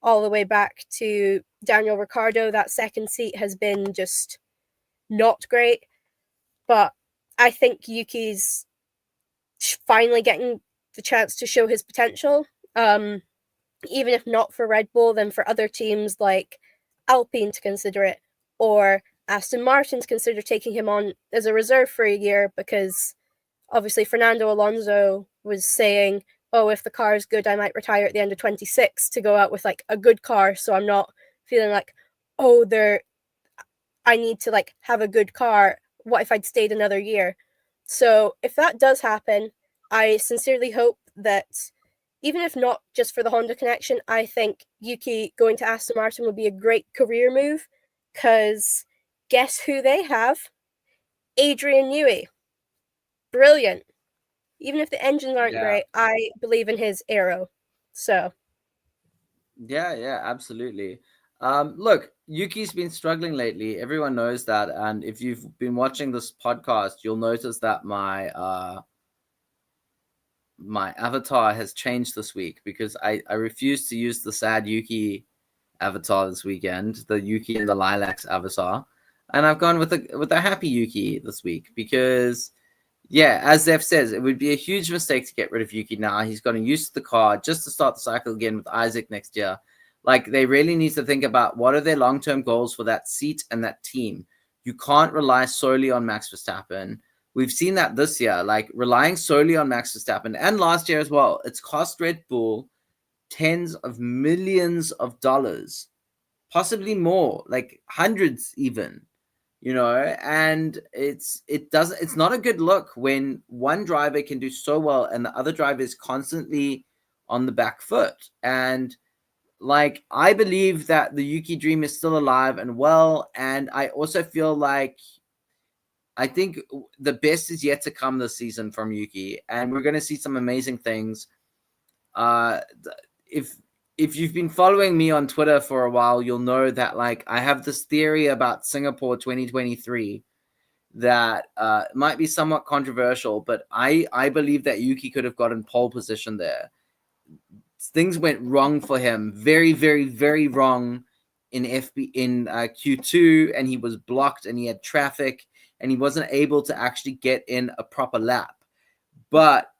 all the way back to Daniel Ricciardo. That second seat has been just not great. But I think Yuki's finally getting the chance to show his potential. Even if not for Red Bull, then for other teams like Alpine to consider it, or Aston Martin to consider taking him on as a reserve for a year, because obviously Fernando Alonso was saying, oh, if the car is good, I might retire at the end of 26 to go out with like a good car, so I'm not feeling like, oh, I need to like have a good car. What if I'd stayed another year? So if that does happen, I sincerely hope that even if not just for the Honda connection, I think Yuki going to Aston Martin would be a great career move, because guess who they have? Adrian Newey. Brilliant. Even if the engines aren't great, I believe in his aero. So. Yeah, absolutely. Look, Yuki's been struggling lately. Everyone knows that. And if you've been watching this podcast, you'll notice that my avatar has changed this week, because I refused to use the sad Yuki avatar this weekend, the Yuki and the Lilacs avatar, and I've gone with a happy Yuki this week, because as Zeph says, it would be a huge mistake to get rid of Yuki now. He's gotten used to the car just to start the cycle again with Isaac next year. Like, they really need to think about what are their long-term goals for that seat and that team. You can't rely solely on Max Verstappen. We've seen that this year, like relying solely on Max Verstappen, and last year as well. It's cost Red Bull tens of millions of dollars, possibly more, like hundreds even, and it's not a good look when one driver can do so well and the other driver is constantly on the back foot. And like, I believe that the Yuki dream is still alive and well, and I also feel like I think the best is yet to come this season from Yuki, and we're going to see some amazing things. If you've been following me on Twitter for a while, you'll know that like I have this theory about Singapore 2023 that might be somewhat controversial, but I believe that Yuki could have gotten pole position there. Things went wrong for him, very, very, very wrong in Q2, and he was blocked, and he had traffic, and he wasn't able to actually get in a proper lap. But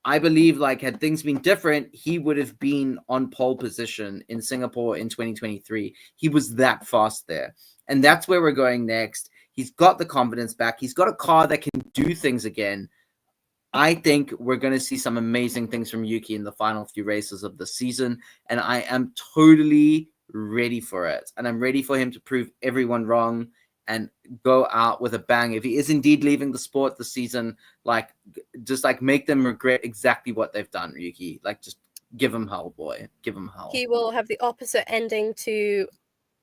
I believe, like, had things been different, he would have been on pole position in Singapore in 2023. He was that fast there. And that's where we're going next. He's got the confidence back. He's got a car that can do things again. I think we're going to see some amazing things from Yuki in the final few races of the season. And I am totally ready for it. And I'm ready for him to prove everyone wrong and go out with a bang. If he is indeed leaving the sport this season, like, just like make them regret exactly what they've done, Yuki. Like, just give him hell, boy. Give him hell. He will have the opposite ending to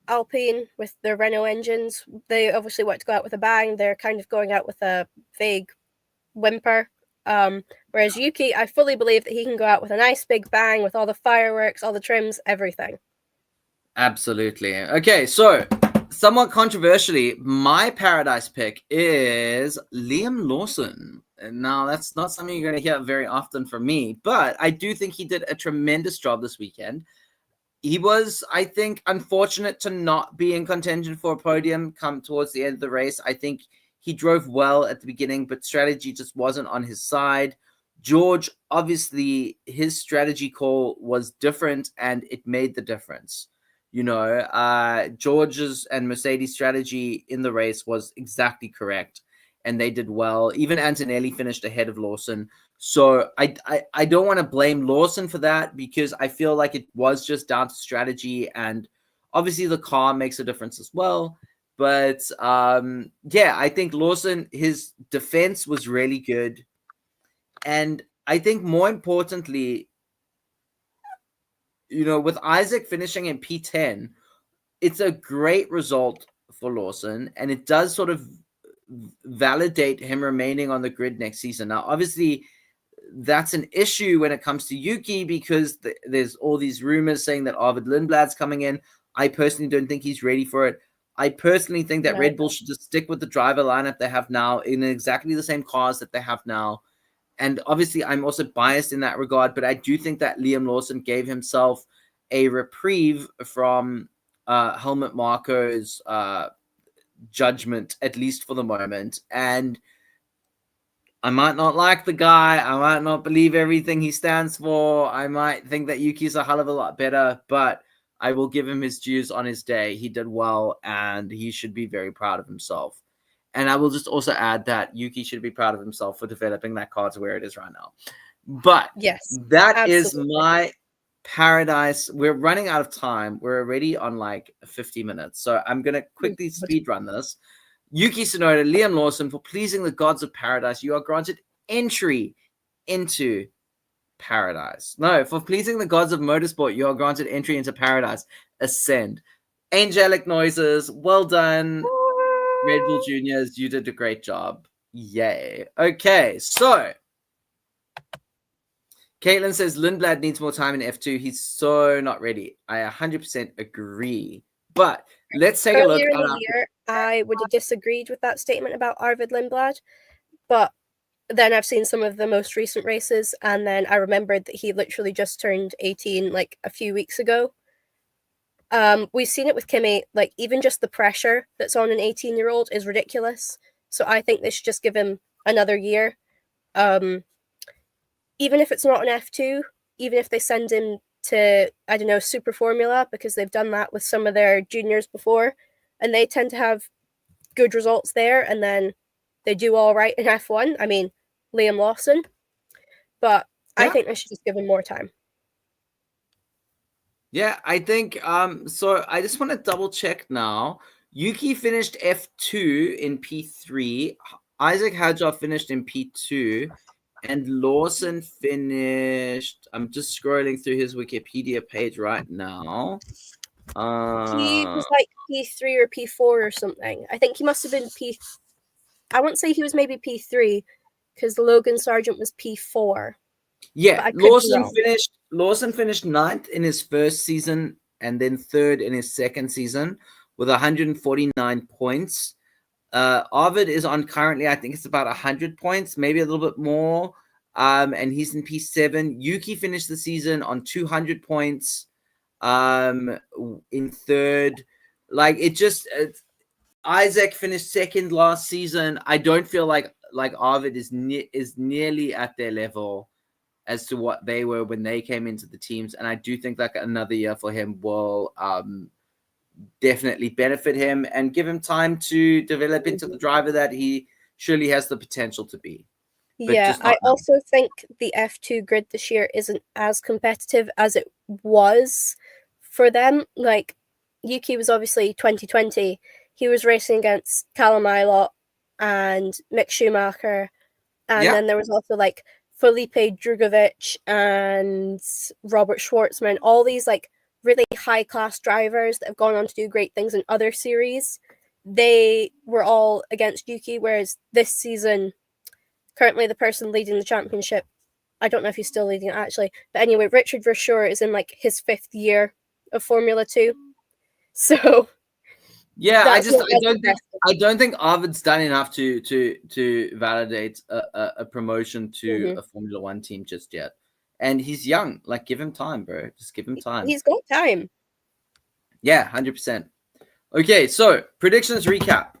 Alpine with the Renault engines. They obviously want to go out with a bang. They're kind of going out with a vague whimper. Whereas Yuki, I fully believe that he can go out with a nice big bang with all the fireworks, all the trims, everything. Absolutely. Okay, so somewhat controversially, my paradise pick is Liam Lawson. Now, that's not something you're going to hear very often from me, but I do think he did a tremendous job this weekend. He was, I think, unfortunate to not be in contention for a podium come towards the end of the race. I think he drove well at the beginning, but strategy just wasn't on his side. George, obviously, his strategy call was different, and it made the difference. George's and Mercedes' strategy in the race was exactly correct, and they did well. Even Antonelli finished ahead of Lawson. So I don't want to blame Lawson for that, because I feel like it was just down to strategy, and obviously the car makes a difference as well. But I think Lawson, his defense was really good. And I think more importantly, with Isaac finishing in P10, it's a great result for Lawson, and it does sort of validate him remaining on the grid next season. Now, obviously, that's an issue when it comes to Yuki, because there's all these rumors saying that Arvid Lindblad's coming in. I personally don't think he's ready for it. I personally think that Red Bull should just stick with the driver lineup they have now in exactly the same cars that they have now. And obviously, I'm also biased in that regard, but I do think that Liam Lawson gave himself a reprieve from Helmut Marko's judgment, at least for the moment. And I might not like the guy. I might not believe everything he stands for. I might think that Yuki's a hell of a lot better, but I will give him his dues on his day. He did well, and he should be very proud of himself. And I will just also add that Yuki should be proud of himself for developing that car to where it is right now. But yes, that is absolutely. my paradise. We're running out of time. We're already on like 50 minutes. So I'm going to quickly speed run this. Yuki Tsunoda, Liam Lawson, for pleasing the gods of paradise, you are granted entry into paradise. No, for pleasing the gods of motorsport, you are granted entry into paradise. Ascend. Angelic noises. Well done, Red Bull Juniors. You did a great job. Yay. Okay, so Caitlin says Lindblad needs more time in F2. He's so not ready. I 100% agree. But let's take a look Earlier at in the year, I would have disagreed with that statement about Arvid Lindblad, but then I've seen some of the most recent races, and then I remembered that he literally just turned 18 like a few weeks ago. We've seen it with Kimmy, like even just the pressure that's on an 18-year-old is ridiculous. So I think they should just give him another year. Even if it's not an F2, even if they send him to, I don't know, Super Formula, because they've done that with some of their juniors before, and they tend to have good results there, and then they do all right in F1. I mean, Liam Lawson. But I think they should just give him more time. Yeah, I think so I just want to double check now. Yuki finished F2 in P3. Isaac Hadjar finished in P2. And Lawson finished. I'm just scrolling through his Wikipedia page right now. He was like P3 or P4 or something. I think he must have been P. I wouldn't say he was maybe P3 because Logan Sargent was P4. Yeah, Lawson finished ninth in his first season and then third in his second season with 149 points. Arvid is on currently, I think it's about 100 points, maybe a little bit more. And he's in P7. Yuki finished the season on 200 points in third. Like Isaac finished second last season. I don't feel like Arvid is nearly at their level as to what they were when they came into the teams. And I do think like another year for him will definitely benefit him and give him time to develop into the driver that he surely has the potential to be. Yeah, I also think the F2 grid this year isn't as competitive as it was for them. Like, Yuki was obviously 2020. He was racing against Callum Ilott and Mick Schumacher. And then there was also like Felipe Drugovich and Robert Schwartzman, all these like really high-class drivers that have gone on to do great things in other series. They were all against Yuki, whereas this season, currently the person leading the championship, I don't know if he's still leading it actually, but anyway, Richard Verschoor is in like his 5th year of Formula 2. So yeah, I don't think Arvid's done enough to validate a promotion to a Formula 1 team just yet. And he's young. Like, give him time, bro. Just give him time. He's got time. Yeah, 100%. Okay, so predictions recap.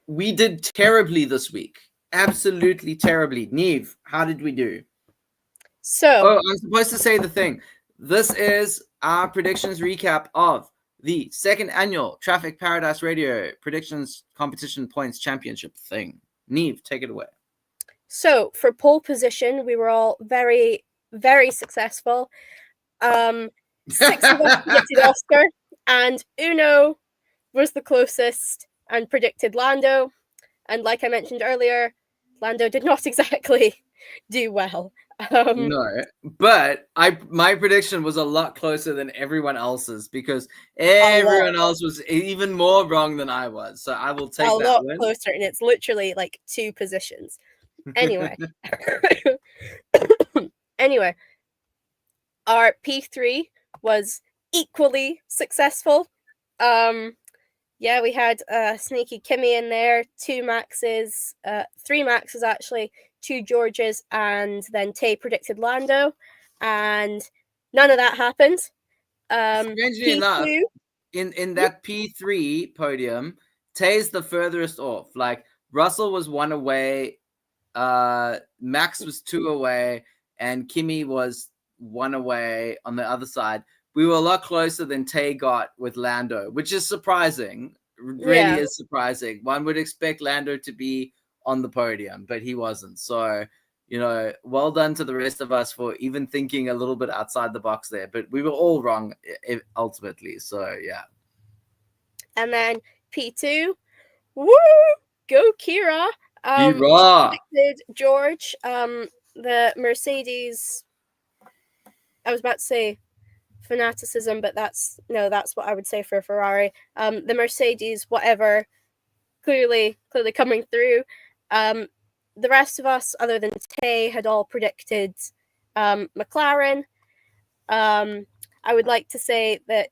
We did terribly this week. Absolutely terribly. Niamh, how did we do? So, I'm supposed to say the thing. This is our predictions recap of the 2nd annual Traffic Paradise Radio Predictions Competition Points Championship thing. Niamh, take it away. So, for pole position, we were all very, very successful. 6 of us predicted Oscar, and Uno was the closest and predicted Lando. And like I mentioned earlier, Lando did not exactly do well. No, but my prediction was a lot closer than everyone else's because everyone else was even more wrong than I was. So I will take that a lot win. Closer, and it's literally like 2 positions. Anyway, our P3 was equally successful. Yeah, we had sneaky Kimmy in there, 2 Maxes, 3 Maxes actually, 2 Georges, and then Tay predicted Lando, and none of that happened. Strangely enough, P2. in that P3 podium, Tay's the furthest off. Like Russell was 1 away, Max was 2 away, and Kimmy was 1 away on the other side. We were a lot closer than Tay got with Lando, which is surprising. Really is surprising. One would expect Lando to be on the podium, but he wasn't. So, well done to the rest of us for even thinking a little bit outside the box there. But we were all wrong ultimately. So, yeah. And then P2. Woo! Go Kira. Predicted George. The Mercedes. I was about to say fanaticism, but that's what I would say for Ferrari. The Mercedes, whatever, clearly coming through. The rest of us, other than Tay, had all predicted McLaren. I would like to say that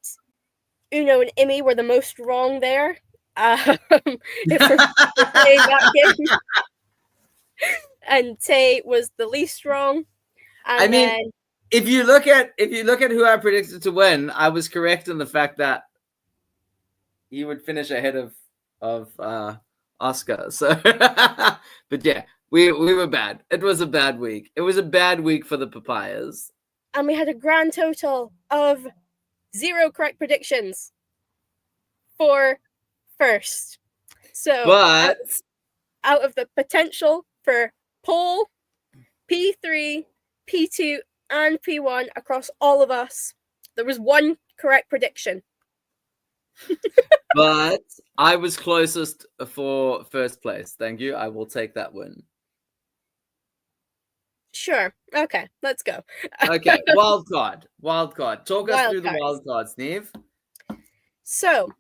Uno and Immy were the most wrong there. If we're playing that game. And Tay was the least wrong. And if you look at who I predicted to win, I was correct in the fact that he would finish ahead of Oscar. So, but yeah, we were bad. It was a bad week. It was a bad week for the papayas. And we had a grand total of 0 correct predictions for first. So, but out of the potential for pole, P3, P2, and P1 across all of us, there was 1 correct prediction. But I was closest for first place. Thank you. I will take that win. Sure. Okay, let's go. Okay, wild card. Talk us through the wild cards, Niamh. So,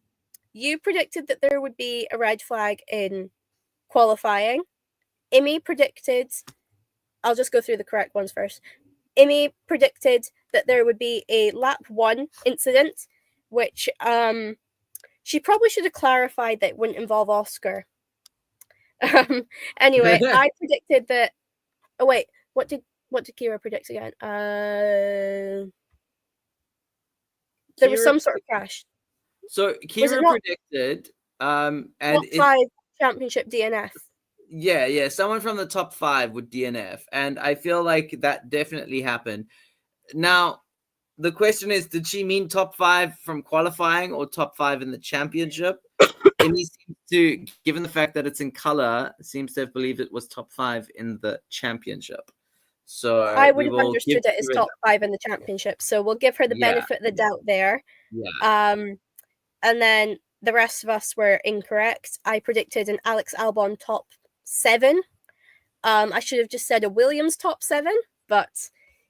you predicted that there would be a red flag in qualifying. Immy predicted, I'll just go through the correct ones first. Immy predicted that there would be a lap 1 incident, which she probably should have clarified that it wouldn't involve Oscar. Anyway, I predicted that. Oh wait, what did Kira predict again? There was some sort of crash. So Kira predicted, and top 5 championship DNF. Yeah, someone from the top 5 would DNF, and I feel like that definitely happened. Now, the question is, did she mean top 5 from qualifying or top 5 in the championship? Immy seems to, given the fact that it's in color, seems to have believed it was top 5 in the championship. So I would have understood it as top 5 in the championship. So we'll give her the benefit of the doubt there. Yeah. And then the rest of us were incorrect. I predicted an Alex Albon top 7. I should have just said a Williams top 7, but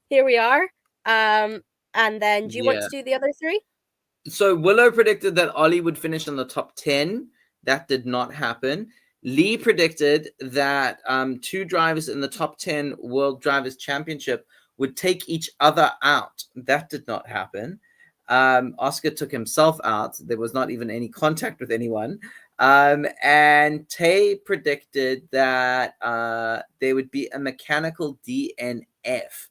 here we are. And then do you want to do the other 3? So Willow predicted that Ollie would finish in the top 10. That did not happen. Lee predicted that 2 drivers in the top 10 World Drivers' Championship would take each other out. That did not happen. Oscar took himself out. There was not even any contact with anyone. And Tay predicted that there would be a mechanical DNF.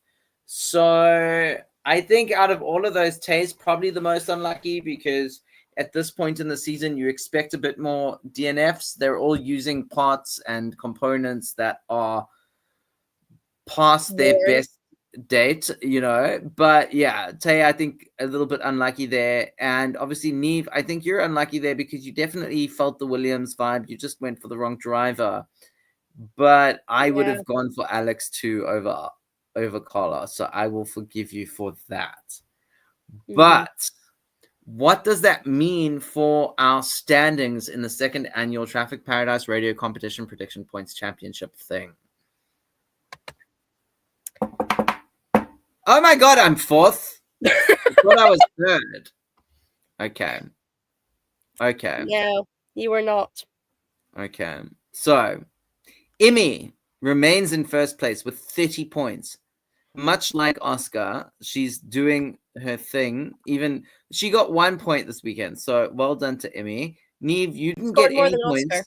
So I think out of all of those, Tay's probably the most unlucky because at this point in the season, you expect a bit more DNFs. They're all using parts and components that are past their best date, But yeah, Tay, I think a little bit unlucky there. And obviously, Niamh, I think you're unlucky there because you definitely felt the Williams vibe. You just went for the wrong driver. But I would have gone for Alex too over Carlos, so I will forgive you for that. Mm-hmm. But what does that mean for our standings in the second annual Traffic Paradise Radio Competition Prediction Points Championship thing? Oh my God, I'm 4th. I thought I was 3rd. Okay. No, you were not. Okay. So, Immy remains in first place with 30 points. Much like Oscar, she's doing her thing. Even she got 1 point this weekend, so well done to Immy. Niamh, you didn't get any points. Oscar.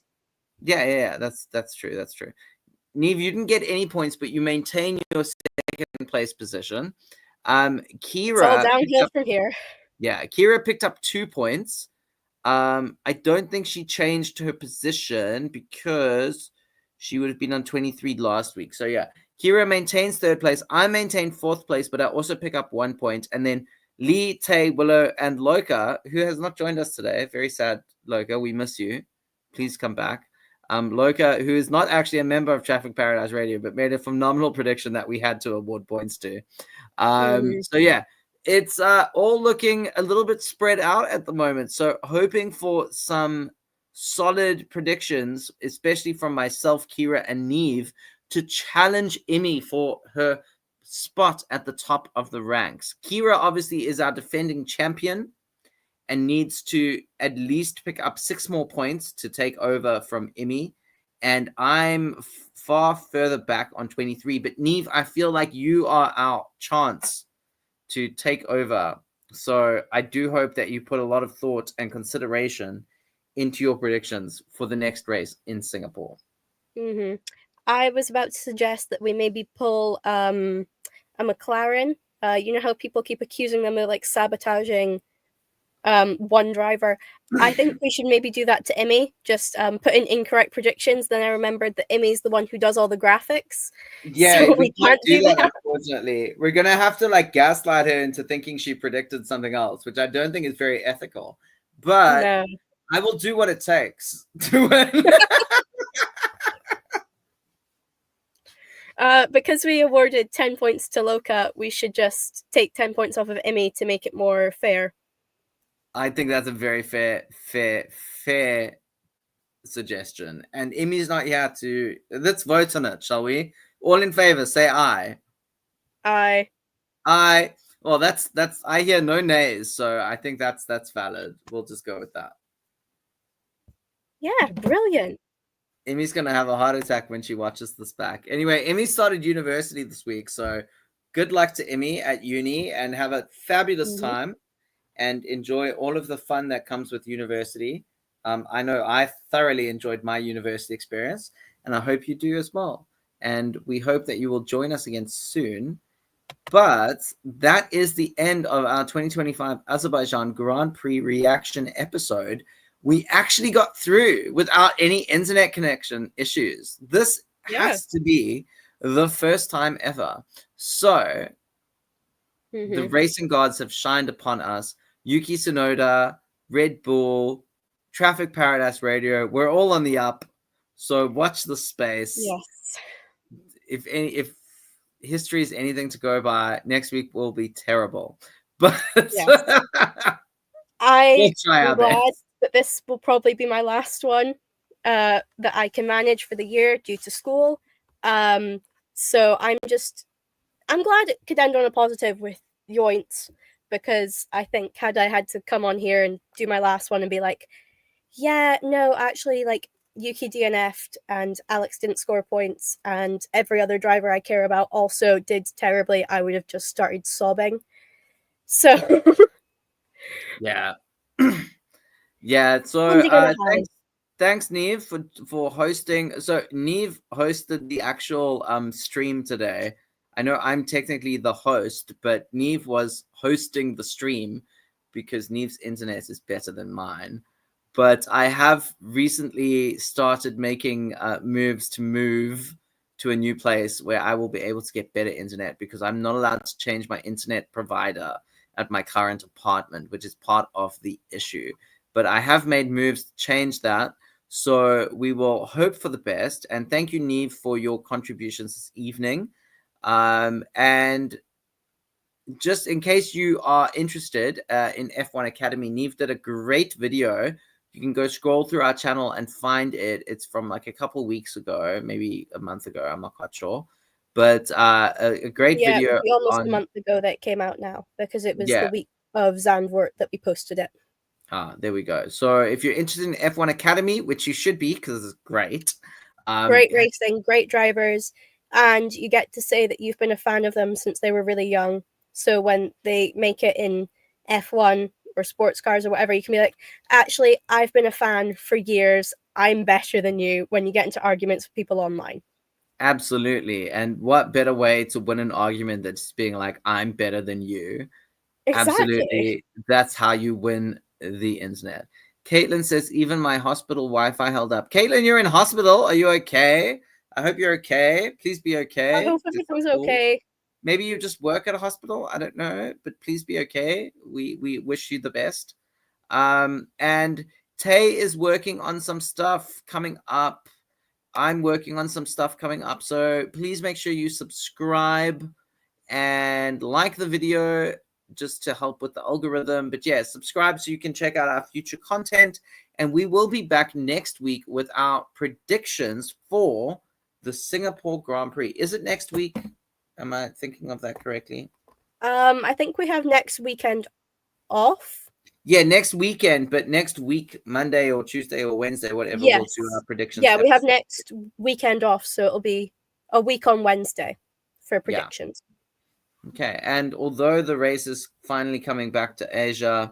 Yeah, that's true. Niamh, you didn't get any points, but you maintain your second place position. Kira, it's all downhill from here. Yeah, Kira picked up 2 points. I don't think she changed her position because she would have been on 23 last week. So yeah, Kira maintains 3rd place. I maintain 4th place, but I also pick up 1 point. And then Lee, Tay, Willow, and Loka, who has not joined us today. Very sad, Loka. We miss you. Please come back. Loka, who is not actually a member of Traffic Paradise Radio, but made a phenomenal prediction that we had to award points to. So yeah, it's all looking a little bit spread out at the moment. So hoping for some solid predictions, especially from myself, Kira, and Niamh, to challenge Immy for her spot at the top of the ranks. Kira obviously is our defending champion and needs to at least pick up 6 more points to take over from Immy. And I'm far further back on 23. But Niamh, I feel like you are our chance to take over. So I do hope that you put a lot of thought and consideration into your predictions for the next race in Singapore. I was about to suggest that we maybe pull a McLaren. You know how people keep accusing them of like sabotaging one driver. I think we should maybe do that to Immy, just put in incorrect predictions. Then I remembered that Immy's the one who does all the graphics. Yeah, so we can't do that, unfortunately. We're going to have to like gaslight her into thinking she predicted something else, which I don't think is very ethical. But no. I will do what it takes to win. Because we awarded 10 points to Loka, we should just take 10 points off of Immy to make it more fair. I think that's a very fair suggestion. And Immy's not here to... Let's vote on it, shall we? All in favor, say aye. Aye. Aye. Well, that's I hear no nays, so I think that's valid. We'll just go with that. Yeah, brilliant. Immy's going to have a heart attack when she watches this back. Anyway, Immy started university this week, so good luck to Immy at uni and have a fabulous time and enjoy all of the fun that comes with university. I know I thoroughly enjoyed my university experience, and I hope you do as well. And we hope that you will join us again soon. But that is the end of our 2025 Azerbaijan Grand Prix reaction episode. We actually got through without any internet connection issues. This has to be the first time ever. So the racing gods have shined upon us. Yuki Tsunoda, Red Bull, Traffic Paradise Radio, we're all on the up. So watch the space. Yes. If history is anything to go by, next week will be terrible. But yes. I'm glad best. that this will probably be my last one that I can manage for the year due to school. So I'm glad it could end on a positive with yoints, because I think had I had to come on here and do my last one and be like, yeah, no, actually, like, Yuki DNF'd and Alex didn't score points and every other driver I care about also did terribly, I would have just started sobbing. So yeah. Yeah, so thanks Niamh for hosting. So Niamh hosted the actual stream today. I know I'm technically the host, but Niamh was hosting the stream because Niamh's internet is better than mine. But I have recently started making moves to move to a new place where I will be able to get better internet, because I'm not allowed to change my internet provider at my current apartment, which is part of the issue. But I have made moves to change that. So we will hope for the best. And thank you, Niamh, for your contributions this evening. And just in case you are interested in F1 Academy, Niamh did a great video. You can go scroll through our channel and find it. It's from like a couple weeks ago, maybe a month ago. I'm not quite sure. But a great video. Yeah, almost a month ago that it came out now, because it was the week of Zandvoort that we posted it. There we go. So if you're interested in F1 Academy, which you should be because it's great. Great racing, great drivers, and you get to say that you've been a fan of them since they were really young. So when they make it in F1 or sports cars or whatever, you can be like, actually, I've been a fan for years. I'm better than you, when you get into arguments with people online. Absolutely. And what better way to win an argument than just being like, I'm better than you? Absolutely. That's how you win the internet. Caitlin says, even my hospital Wi-Fi held up. Caitlin, you're in hospital. Are you okay? I hope you're okay. Please be okay. I hope everything's okay. Maybe you just work at a hospital. I don't know, but please be okay. We wish you the best. And Tay is working on some stuff coming up. I'm working on some stuff coming up. So please make sure you subscribe and like the video just to help with the algorithm. But yeah, subscribe so you can check out our future content. And we will be back next week with our predictions for the Singapore Grand Prix. Is it next week? Am I thinking of that correctly? I think we have next weekend off. Yeah, next weekend, but next week, Monday or Tuesday or Wednesday, whatever, Yes. we'll do our predictions. Yeah, we have next weekend off, so it'll be a week on Wednesday for predictions. Yeah. Okay, and although the race is finally coming back to Asia,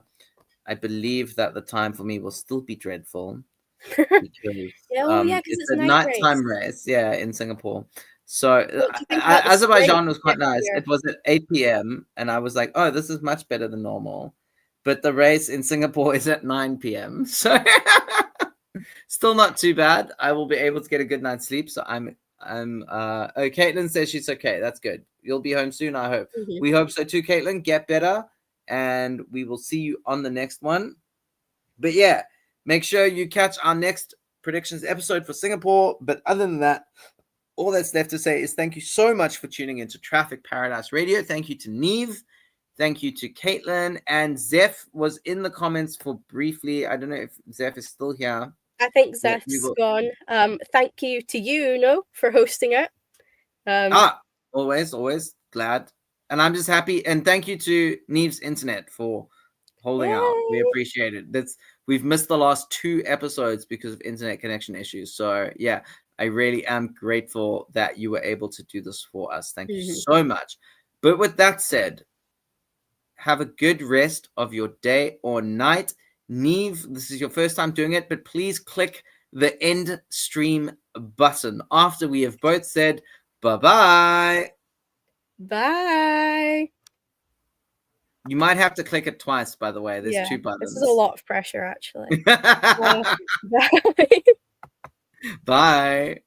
I believe that the time for me will still be dreadful. Because, it's a nighttime race, yeah, in Singapore. So Azerbaijan was quite nice. It was at 8 p.m. and I was like, oh, this is much better than normal. But the race in Singapore is at 9 p.m. So still not too bad. I will be able to get a good night's sleep. So oh, Caitlin says she's okay. That's good. You'll be home soon, I hope. Mm-hmm. We hope so too, Caitlin. Get better. And we will see you on the next one. But yeah, make sure you catch our next predictions episode for Singapore. But other than that, all that's left to say is thank you so much for tuning into Traffic Paradise Radio. Thank you to Niamh. Thank you to Caitlin. And Zeph was in the comments for briefly. I don't know if Zeph is still here. I think Zeph's gone. Thank you to you, Uno, for hosting it. Always glad. And I'm just happy. And thank you to Niamh's internet for holding out. We appreciate it. We've missed the last 2 episodes because of internet connection issues. So yeah, I really am grateful that you were able to do this for us. Thank you so much. But with that said, have a good rest of your day or night. Niamh, this is your first time doing it, but please click the end stream button after we have both said bye-bye. Bye. You might have to click it twice, by the way. There's 2 buttons. This is a lot of pressure, actually. Bye.